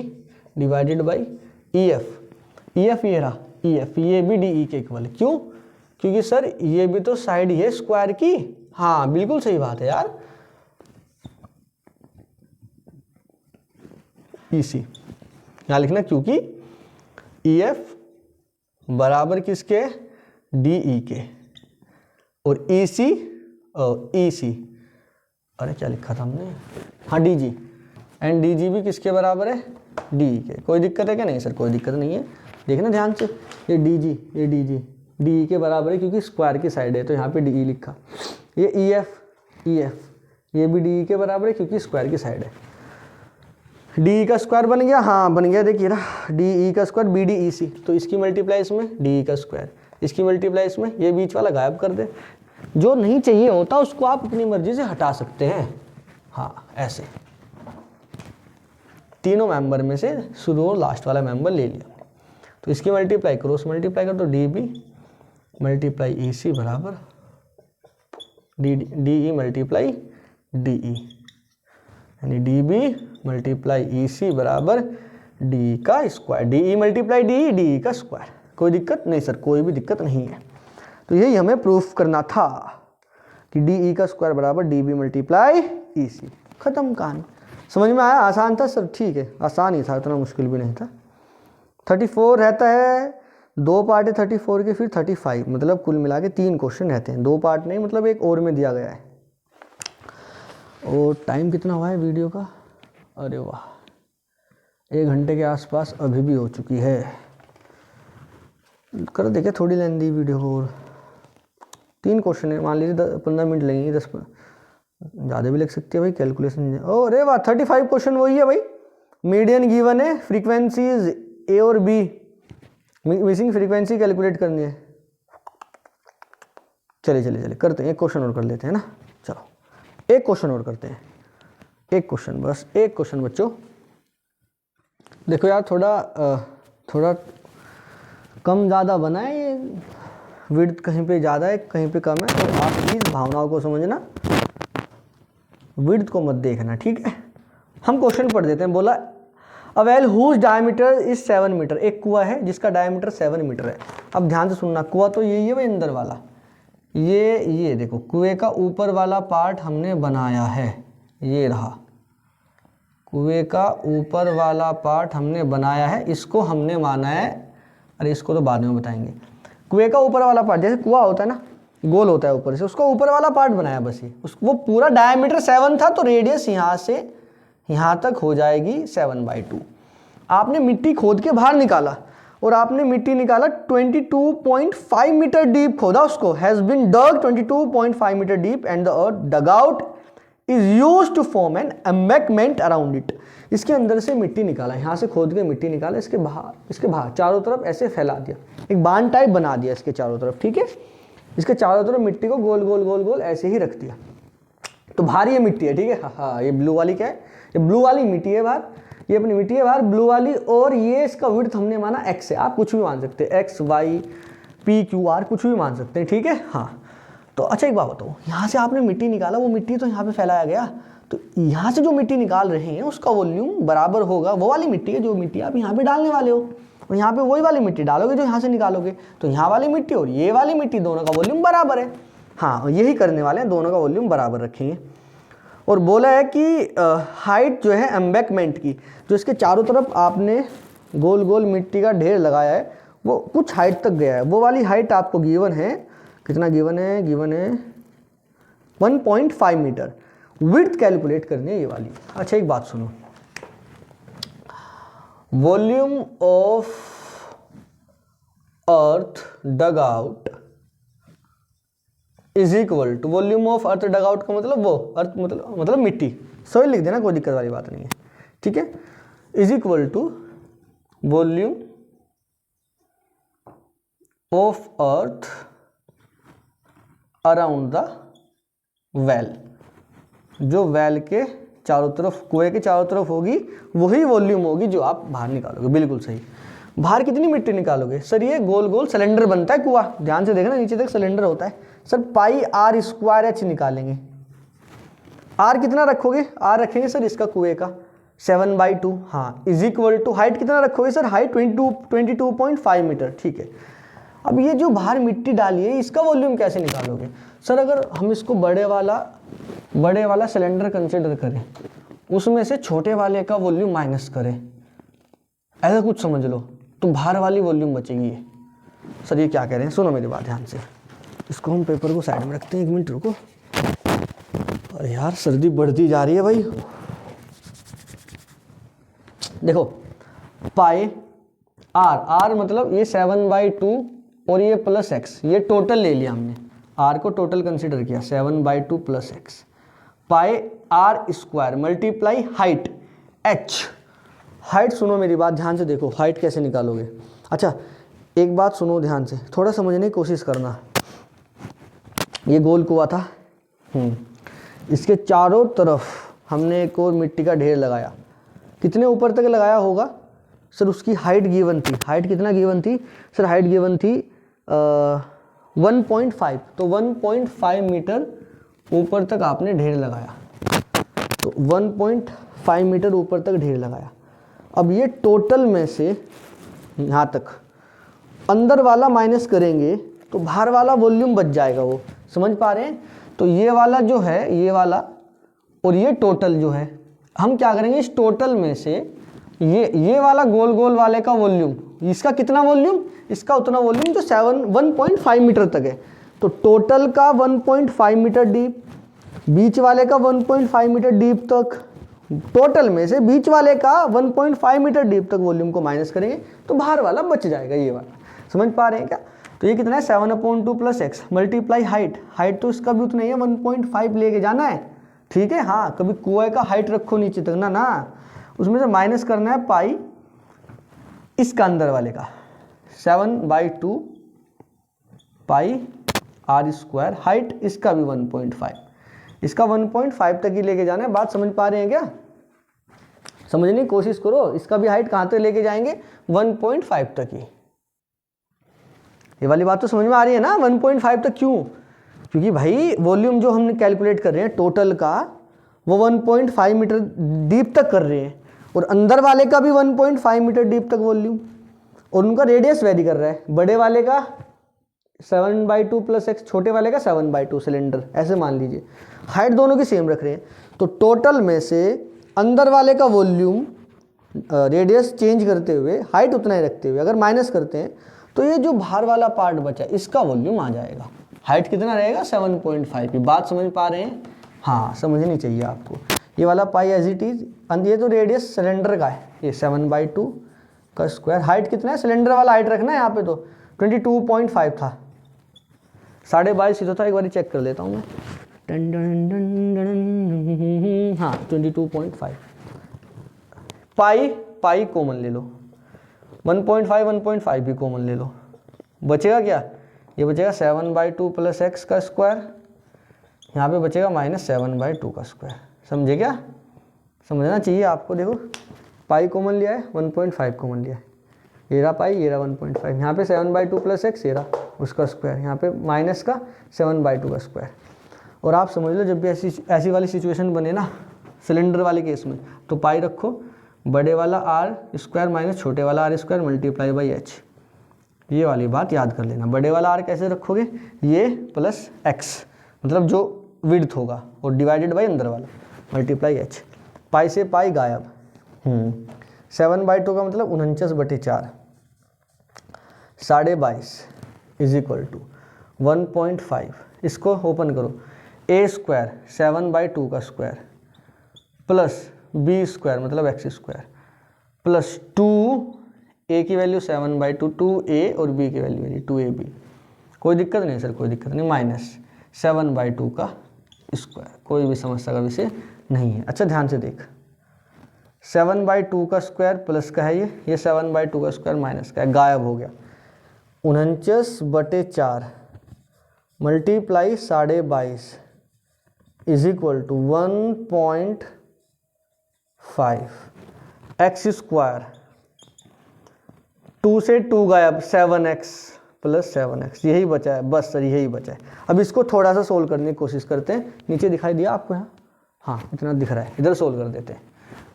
divided by E F ये रहा ई एफ, ये भी डी ई के इक्वल है। क्यों? क्योंकि सर ये भी तो साइड है स्क्वायर की। हाँ बिल्कुल सही बात है यार। ई सी यहाँ लिखना, क्योंकि ई एफ बराबर किसके, डी ई के, और ई सी अरे क्या लिखा था हमने, हाँ D G, and D G भी किसके बराबर है, डी ई के। कोई दिक्कत है क्या? नहीं सर कोई दिक्कत नहीं है। देखना ध्यान से, ये डी जी डी ई के बराबर है क्योंकि स्क्वायर की साइड है तो यहाँ पे डी ई लिखा। ये ई एफ ये भी डी ई के बराबर है क्योंकि स्क्वायर की साइड है। डी ई का स्क्वायर बन गया, हाँ बन गया, देखिए ना डी ई का स्क्वायर बी डी ई सी, तो इसकी मल्टीप्लाई इसमें डी ई का स्क्वायर, इसकी मल्टीप्लाई इसमें, ये बीच वाला गायब कर दे। जो नहीं चाहिए होता उसको आप अपनी मर्जी से हटा सकते हैं। हाँ ऐसे तीनों मेंबर में से शुरू और लास्ट वाला मेंबर ले लिया, तो इसकी मल्टीप्लाई क्रॉस मल्टीप्लाई कर दो, डी बी मल्टीप्लाई ई सी बराबर D E multiply D E, यानी डी बी मल्टीप्लाई ई सी बराबर डी का square, D E multiply D का स्क्वायर। कोई दिक्कत नहीं सर, कोई भी दिक्कत नहीं है। तो यही हमें प्रूफ करना था कि डी ई का स्क्वायर बराबर डी बी मल्टीप्लाई ई सी। खत्म कहानी। समझ में आया? आसान था सर, ठीक है आसान ही था, इतना मुश्किल भी नहीं था। 34 रहता है, 2 पार्ट है 34 के, फिर 35, मतलब कुल मिला के 3 क्वेश्चन रहते हैं। 2 पार्ट नहीं, मतलब एक और में दिया गया है। और टाइम कितना हुआ है वीडियो का? अरे वाह 1 घंटे के आसपास अभी भी हो चुकी है। कर देखे थोड़ी लेंदी वीडियो हो। और 3 क्वेश्चन है, मान लीजिए 15 मिनट लगेंगे, 10 ज़्यादा भी लग सकती है भाई कैलकुलेशन। ओ अरे वाह 35 क्वेश्चन वही है भाई। मीडियन गिवन है, फ्रीक्वेंसीज ए और बी, मिसिंग फ्रीक्वेंसी कैलकुलेट करनी है। चले करते हैं, एक क्वेश्चन और कर लेते हैं ना। चलो एक क्वेश्चन और करते हैं, एक क्वेश्चन, बस एक क्वेश्चन बच्चों। देखो यार थोड़ा कम ज़्यादा बना है, ये विड्थ कहीं पे ज़्यादा है कहीं पे कम है, तो आप प्लीज़ भावनाओं को समझना, विड्थ को मत देखना, ठीक है। हम क्वेश्चन पढ़ देते हैं। बोला a well whose diameter is 7 metre, एक कुआं है जिसका डायमीटर 7 मीटर है। अब ध्यान से सुनना, कुआं तो यही है भाई अंदर वाला, ये देखो कुएं का ऊपर वाला पार्ट हमने बनाया है, ये रहा कुएं का ऊपर वाला पार्ट हमने बनाया है, इसको हमने माना है, अरे इसको तो बाद में बताएंगे। कुएं का ऊपर वाला पार्ट, जैसे कुआं होता है ना गोल होता है ऊपर से, उसका ऊपर वाला पार्ट बनाया बस ये, वो पूरा डायमीटर 7 था तो रेडियस यहाँ से यहाँ तक हो जाएगी 7/2। आपने मिट्टी खोद के बाहर निकाला और आपने मिट्टी निकाला 22.5 मीटर डीप खोदा उसको, has been dug 22.5 metre deep and the earth dug out is used to form an embankment around it. इसके अंदर से मिट्टी निकाला, यहाँ से खोद के मिट्टी निकाला, इसके बाहर चारों तरफ ऐसे फैला दिया, एक बांध टाइप बना दिया इसके चारों तरफ, ठीक है। इसके चारों तरफ मिट्टी को गोल गोल गोल गोल ऐसे ही रख दिया, तो बाहर ये मिट्टी है, ठीक है। हाँ, ये ब्लू वाली क्या है, ये ब्लू वाली मिट्टी है बाहर, ये अपनी मिट्टी है बाहर ब्लू वाली, और ये इसका विड्थ हमने माना x है, आप कुछ भी मान सकते हैं, x y p q r कुछ भी मान सकते हैं, ठीक है। हाँ, तो अच्छा एक बात बताओ, यहाँ से आपने मिट्टी निकाला, वो मिट्टी तो यहाँ पे फैलाया गया, तो यहाँ से जो मिट्टी निकाल रहे हैं उसका वॉल्यूम बराबर होगा वो वाली मिट्टी है जो मिट्टी आप यहाँ पे डालने वाले हो, और यहाँ पे वही वाली मिट्टी डालोगे जो यहाँ से निकालोगे, तो यहाँ वाली मिट्टी और ये वाली मिट्टी दोनों का वॉल्यूम बराबर है। हाँ, यही करने वाले हैं, दोनों का वॉल्यूम बराबर रखेंगे। और बोला है कि हाइट जो है एम्बैंकमेंट की, जो इसके चारों तरफ आपने गोल गोल मिट्टी का ढेर लगाया है वो कुछ हाइट तक गया है, वो वाली हाइट आपको गिवन है, कितना गिवन है 1.5 मीटर। विड्थ कैलकुलेट करनी है ये वाली। अच्छा एक बात सुनो, volume of earth dug out is equal to, volume of earth dug out का मतलब वो अर्थ मतलब मिट्टी, सही लिख देना, कोई दिक्कत वाली बात नहीं है, ठीक है, is equal to volume of earth around the well, जो वेल के चारों तरफ, कुएं के चारों तरफ होगी वही वॉल्यूम होगी जो आप बाहर निकालोगे। बिल्कुल सही। बाहर कितनी मिट्टी निकालोगे? सर ये गोल गोल सिलेंडर बनता है कुआं, ध्यान से देखना नीचे तक सिलेंडर होता है। सर पाई r स्क्वायर h निकालेंगे, r कितना रखोगे? r रखेंगे सर इसका कुएं का 7/2, हाँ, इज इक्वल टू हाइट कितना रखोगे सर? हाइट 22.5 मीटर, ठीक है। अब ये जो बाहर मिट्टी डाली है इसका वॉल्यूम कैसे निकालोगे? सर अगर हम इसको बड़े वाला सिलेंडर कंसिडर करें, उसमें से छोटे वाले का वॉल्यूम माइनस करें, ऐसा कुछ समझ लो, तो बाहर वाली वॉल्यूम बचेगी ये। सर ये क्या कह रहे हैं, सुनो मेरी बात ध्यान से, इसको हम पेपर को साइड में रखते हैं, 1 मिनट रुको। अरे यार सर्दी बढ़ती जा रही है भाई। देखो पाई आर मतलब ये 7/2 और ये प्लस एक्स, ये टोटल ले लिया हमने, आर को टोटल कंसिडर किया, 7/2 plus X, pi R square multiply height H. Height सुनो मेरी बात ध्यान से, देखो हाइट कैसे निकालोगे। अच्छा एक बात सुनो ध्यान से, थोड़ा समझने की कोशिश करना। ये गोल कुआं था, इसके चारों तरफ हमने एक और मिट्टी का ढेर लगाया, कितने ऊपर तक लगाया होगा? सर उसकी हाइट गिवन थी, हाइट कितना गिवन थी? सर हाइट गिवन थी 1.5, तो 1.5 मीटर ऊपर तक आपने ढेर लगाया, तो 1.5 मीटर ऊपर तक ढेर लगाया। अब ये टोटल में से यहाँ तक अंदर वाला माइनस करेंगे तो बाहर वाला वॉल्यूम बच जाएगा, वो समझ पा रहे हैं? तो ये वाला जो है, ये वाला और ये टोटल जो है, हम क्या करेंगे इस टोटल में से ये वाला गोल गोल वाले का वॉल्यूम, इसका कितना वॉल्यूम? इसका उतना वॉल्यूम जो 1.5 मीटर तक है, तो टोटल का 1.5 मीटर डीप, बीच वाले का 1.5 मीटर डीप तक, टोटल में से बीच वाले का 1.5 मीटर डीप तक वॉल्यूम को माइनस करेंगे तो बाहर वाला बच जाएगा, ये वाला। समझ पा रहे हैं क्या? तो ये कितना है 7/2 प्लस एक्स मल्टीप्लाई हाइट तो इसका भी उतना ही है, 1.5 लेके जाना है, ठीक है। हाँ, कभी कुएं का हाइट रखो नीचे तक ना, उसमें से माइनस करना है पाई इसका अंदर वाले का 7/2 पाई आर स्क्वायर, हाइट इसका भी 1.5, इसका 1.5 तक ही लेके जाना है। बात समझ पा रहे हैं क्या? समझने की कोशिश करो, इसका भी हाइट कहाँ तक लेके जाएंगे? 1.5 तक ही। ये वाली बात तो समझ में आ रही है ना? 1.5 तक क्यों? क्योंकि भाई वॉल्यूम जो हमने कैलकुलेट कर रहे हैं टोटल का, वो 1.5 मीटर डीप तक कर रहे हैं, और अंदर वाले का भी 1.5 मीटर डीप तक वॉल्यूम, और उनका रेडियस वेरी कर रहा है, बड़े वाले का 7/2 प्लस एक्स, छोटे वाले का 7/2 सिलेंडर, ऐसे मान लीजिए। हाइट दोनों की सेम रख रहे हैं, तो टोटल में से अंदर वाले का वॉल्यूम रेडियस चेंज करते हुए हाइट उतना ही रखते हुए अगर माइनस करते हैं तो ये जो बाहर वाला पार्ट बचा इसका वॉल्यूम आ जाएगा। हाइट कितना रहेगा 7.5 की। बात समझ पा रहे हैं? हाँ, समझनी चाहिए आपको। ये वाला पाई एज इट इज, ये तो रेडियस सिलेंडर का है, ये 7/2 का स्क्वायर। हाइट कितना है सिलेंडर वाला, हाइट रखना है यहाँ पे, तो 22.5 था, 22.5 ही तो था, एक बार चेक कर लेता हूँ मैं। हाँ 22.5। पाई कॉमन ले लो, 1.5 भी कॉमन ले लो, बचेगा क्या? ये बचेगा 7/2 प्लस एक्स का स्क्वायर, यहाँ पे बचेगा -7/2 का स्क्वायर। समझे क्या? समझना चाहिए आपको। देखो पाई कॉमन लिया है, 1.5 कॉमन लिया है, ये रहा पाई, ये रहा 1.5, यहाँ पे 7/2 प्लस एक्स, ये रहा उसका स्क्वायर, यहाँ पे माइनस का 7/2 का स्क्वायर। और आप समझ लो जब भी ऐसी वाली सिचुएशन बने ना सिलेंडर वाले केस में, तो पाई रखो, बड़े वाला आर स्क्वायर माइनस छोटे वाला R square multiply by H. ये वाली बात याद कर लेना। बड़े वाला आर कैसे रखोगे? ये प्लस एक्स, मतलब जो विड्थ होगा, और डिवाइडेड बाई अंदर वाला मल्टीप्लाई एच। पाई से पाई गायब। 7/2 का मतलब 49/4, 22.5 इज इक्वल टू 1.5। इसको ओपन करो, ए स्क्वायर 7/2 का स्क्वायर प्लस बी स्क्वायर मतलब एक्स स्क्वायर प्लस 2, ए की वैल्यू 7/2, 2a और b की वैल्यू 2ab। कोई दिक्कत नहीं सर, कोई दिक्कत नहीं, माइनस 7/2 का स्क्वायर। कोई भी समस्या का विषय नहीं है। अच्छा ध्यान से देख, 7/2 का स्क्वायर प्लस का है, ये 7/2 का स्क्वायर माइनस का है, गायब हो गया। 49/4 multiply 22.5 is equal to 1.5 X square, 2 से 2 गायब, 7x प्लस 7x, यही बचा है बस सर, यही बचा है। अब इसको थोड़ा सा सोल्व करने की कोशिश करते हैं। नीचे दिखाई दिया आपको यहाँ? हाँ इतना दिख रहा है, इधर सोल्व कर देते हैं।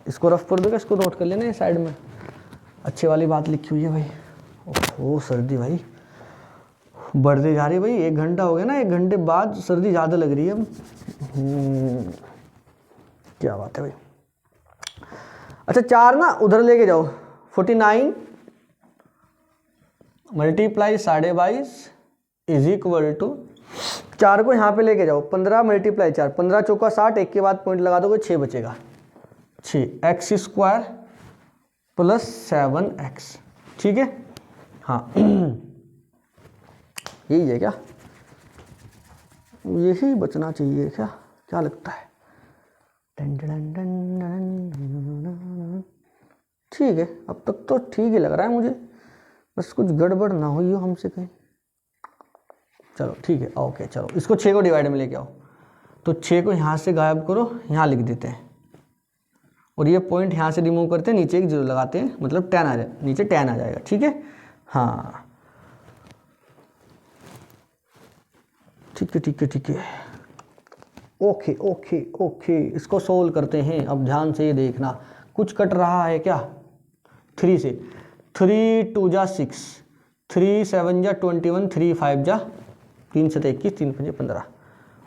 इसको रफ कर दोगे, इसको नोट कर लेना ये साइड में, अच्छी वाली बात लिखी हुई है भाई। ओहो सर्दी भाई बढ़ती जा रही है भाई, 1 घंटा हो गया ना, 1 घंटे बाद सर्दी ज़्यादा लग रही है अब। क्या बात है भाई। अच्छा 4 ना उधर लेके जाओ, 49 मल्टीप्लाई 22.5 इज इक्वल टू, 4 को यहाँ पे लेके जाओ, 15 मल्टीप्लाई 4, 15 चौका 60, एक के बाद पॉइंट लगा दोगे 6 बचेगा, 6x स्क्वायर प्लस 7x। ठीक है, हाँ यही है क्या? यही बचना चाहिए क्या? क्या लगता है? ठीक है, अब तक तो ठीक ही लग रहा है मुझे, बस कुछ गड़बड़ ना हुई हो हमसे कहीं। चलो ठीक है, ओके चलो इसको 6 को डिवाइड में लेके आओ, तो 6 को यहाँ से गायब करो, यहाँ लिख देते हैं, और ये पॉइंट यहाँ से रिमूव करते हैं, नीचे एक 0 लगाते हैं, मतलब 10 आ जाए, नीचे 10 आ जाएगा। ठीक है, हाँ ठीक है ठीक है ठीक है, ओके ओके ओके। इसको सोल्व करते हैं। अब ध्यान से ये देखना, कुछ कट रहा है क्या? 3 से, 3 2 जा 6, 3 7 जा 21, 3 5 जा 3 7 21, 3 5 15,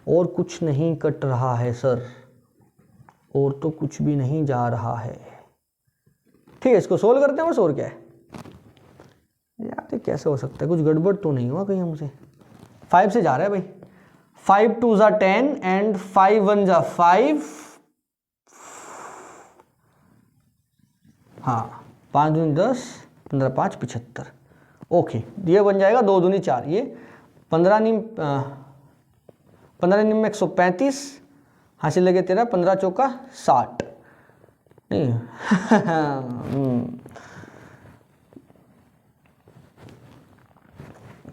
और कुछ नहीं कट रहा है सर, और तो कुछ भी नहीं जा रहा है। ठीक है, इसको सोल्व करते हैं बस, और क्या है यार, ये कैसे हो सकता है? कुछ गड़बड़ तो नहीं हुआ कहीं हमसे? 5 से जा रहा है भाई, 5 2 जा 10 एंड 5 1 जा 5, हाँ 5 दूनी 10, 15 5 75। ओके, ये बन जाएगा 2 दूनी 4, ये 15 निम 135, हासिल लगे तेरा, 15 चौका 60 नहीं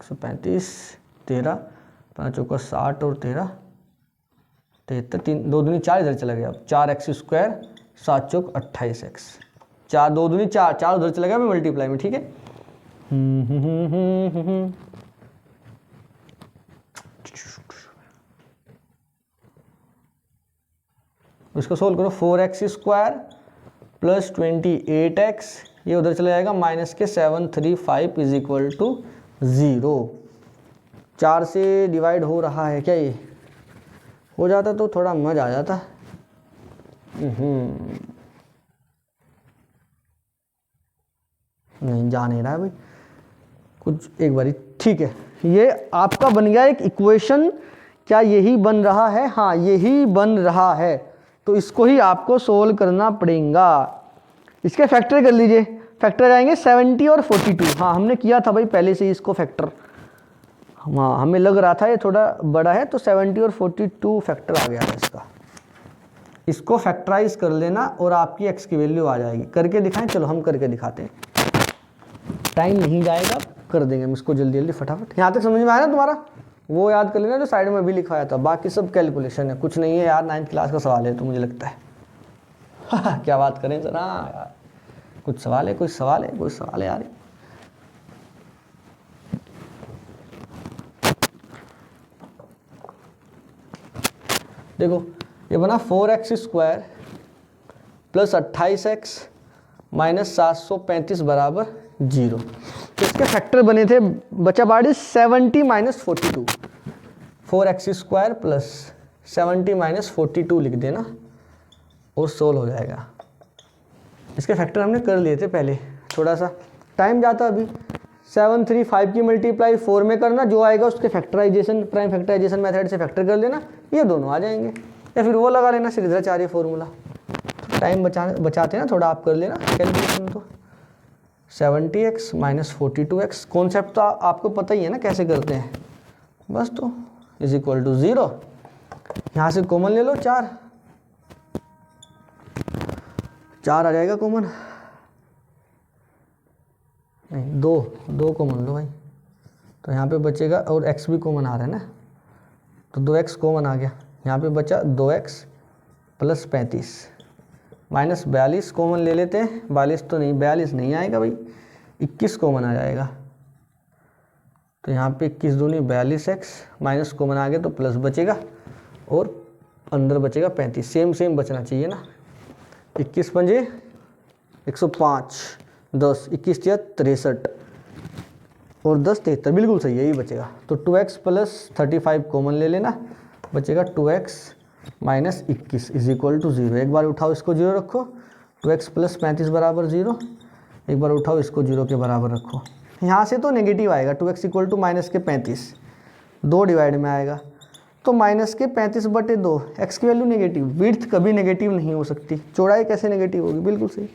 135 13, 15 चौका 60 और 13 73, 3 2 दूनी 4 इधर चला गया, 4x स्क्वायर 7 चौक 28x, 4 2 दूनी 4, 4 उधर चला गया मैं मल्टीप्लाई में। ठीक है, इसको सोल्व करो, 4x स्क्वायर प्लस 28x, ये उधर चला जाएगा माइनस के 735 इज इक्वल टू 0। 4 से डिवाइड हो रहा है क्या? ये हो जाता तो थोड़ा मजा आ जाता। नहीं जा नहीं रहा है भाई कुछ, एक बारी ठीक है। ये आपका बन गया एक इक्वेशन। क्या यही बन रहा है? हाँ यही बन रहा है, तो इसको ही आपको सोल्व करना पड़ेगा। इसके फैक्टर कर लीजिए, फैक्टर आएंगे 70 और 42। हाँ हमने किया था भाई पहले से ही इसको फैक्टर, हाँ हमें लग रहा था ये थोड़ा बड़ा है, तो 70 और 42 फैक्टर आ गया है इसका। इसको फैक्टराइज कर लेना और आपकी x की वैल्यू आ जाएगी। करके दिखाएं? चलो हम करके दिखाते हैं, टाइम नहीं जाएगा, कर देंगे हम इसको जल्दी जल्दी फटाफट। यहाँ तक समझ में आया ना तुम्हारा? वो याद कर लेना जो साइड में भी लिखाया था, बाकी सब कैलकुलेशन है, कुछ नहीं है यार। 9th क्लास का सवाल है तो मुझे लगता है क्या बात करें सर? हाँ यार कुछ सवाल है, कोई सवाल है, कोई सवाल है यार। देखो ये बना 4x² प्लस 28x माइनस 735 बराबर 0। तो इसके फैक्टर बने थे, बचा बाड़ी 70 माइनस 42। 4x² प्लस 70 माइनस 42 लिख देना और सोल्व हो जाएगा। इसके फैक्टर हमने कर लिए थे पहले, थोड़ा सा टाइम जाता। अभी 735 की मल्टीप्लाई 4 में करना, जो आएगा उसके फैक्टराइजेशन, प्राइम फैक्टराइजेशन मेथड से फैक्टर कर लेना, ये दोनों आ जाएंगे। या फिर वो लगा लेना श्रीधराचार्य फॉर्मूला। टाइम बचाते ना थोड़ा, आप कर लेना कैलकुलेशन। तो 70x माइनस 42x, कॉन्सेप्ट तो आपको पता ही है ना कैसे करते हैं, बस। तो इज इक्वल टू 0, यहाँ से कॉमन ले लो 4 आ जाएगा कॉमन, नहीं 2 कॉमन लो भाई, तो यहाँ पे बचेगा, और x भी कॉमन आ रहा है ना, तो 2x कॉमन आ गया। यहाँ पे बचा 2x प्लस 35 माइनस 42 कॉमन ले लेते हैं। 42 तो नहीं, 42 नहीं आएगा भाई, 21 कॉमन आ जाएगा। तो यहाँ पे 21 दूनी 42x माइनस कॉमन आ गया तो प्लस बचेगा, और अंदर बचेगा 35। सेम बचना चाहिए ना। 21 पंजे 105, 10 21 या 63 और 10 73, बिल्कुल सही, यही बचेगा। तो 2x प्लस 35 कॉमन ले लेना, बचेगा 2x minus 21 is equal to 0। एक बार उठाओ इसको 0 रखो, 2x प्लस 35 बराबर 0। एक बार उठाओ इसको 0 के बराबर रखो। यहाँ से तो नेगेटिव आएगा, 2x इक्वल टू माइनस के 35, 2 डिवाइड में आएगा, तो माइनस के 35/2। x की वैल्यू नेगेटिव, विड्थ कभी नेगेटिव नहीं हो सकती, चौड़ाई कैसे नेगेटिव होगी? बिल्कुल सही,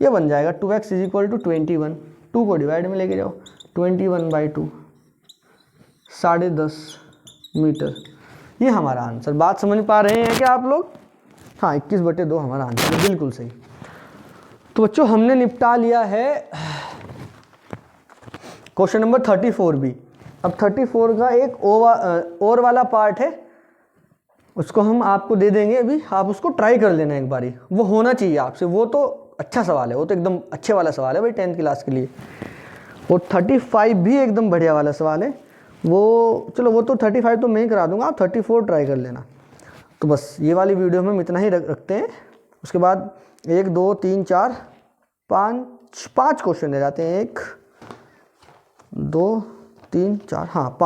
ये बन जाएगा 2x इज इक्वल टू 21। 2 को डिवाइड में लेके जाओ, 21/2 10.5 मीटर। ये हमारा आंसर। बात समझ पा रहे हैं क्या आप लोग? हाँ 21/2 हमारा आंसर है, बिल्कुल सही। तो बच्चों हमने निपटा लिया है क्वेश्चन नंबर 34 भी। अब 34 का एक और वाला पार्ट है, उसको हम आपको दे देंगे अभी, आप उसको ट्राई कर लेना एक बारी, वो होना चाहिए आपसे। वो तो अच्छा सवाल है, वो तो एकदम अच्छे वाला सवाल है भाई 10th क्लास के लिए। और 35 भी एकदम बढ़िया वाला सवाल है। वो चलो वो तो 35 तो मैं ही करा दूंगा, आप 34 ट्राई कर लेना। तो बस ये वाली वीडियो में हम इतना ही रखते हैं। उसके बाद 1 2 3 4 5 क्वेश्चन रह जाते हैं। 1 2 3 4 हाँ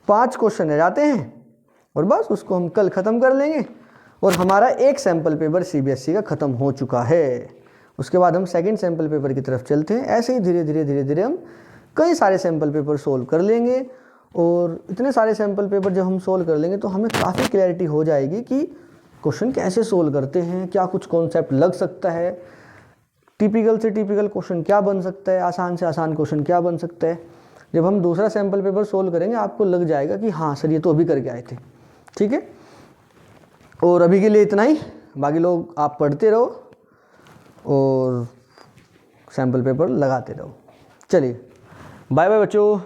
5 क्वेश्चन रह जाते हैं, और बस उसको हम कल ख़त्म कर लेंगे। और हमारा एक सैम्पल पेपर CBSE का ख़त्म हो चुका है। उसके बाद हम सेकंड सैम्पल पेपर की तरफ चलते हैं। ऐसे ही धीरे धीरे हम कई सारे सैम्पल पेपर सोल्व कर लेंगे। और इतने सारे सैम्पल पेपर जब हम सोल्व कर लेंगे तो हमें काफ़ी क्लैरिटी हो जाएगी कि क्वेश्चन कैसे सोल्व करते हैं, क्या कुछ कॉन्सेप्ट लग सकता है, टिपिकल से टिपिकल क्वेश्चन क्या बन सकता है, आसान से आसान क्वेश्चन क्या बन सकता है। जब हम दूसरा सैम्पल पेपर सोल्व करेंगे आपको लग जाएगा कि हाँ सर ये तो अभी करके आए थे। ठीक है, और अभी के लिए इतना ही। बाकी लोग आप पढ़ते रहो और सैम्पल पेपर लगाते रहो। चलिए बाय बाय बच्चों।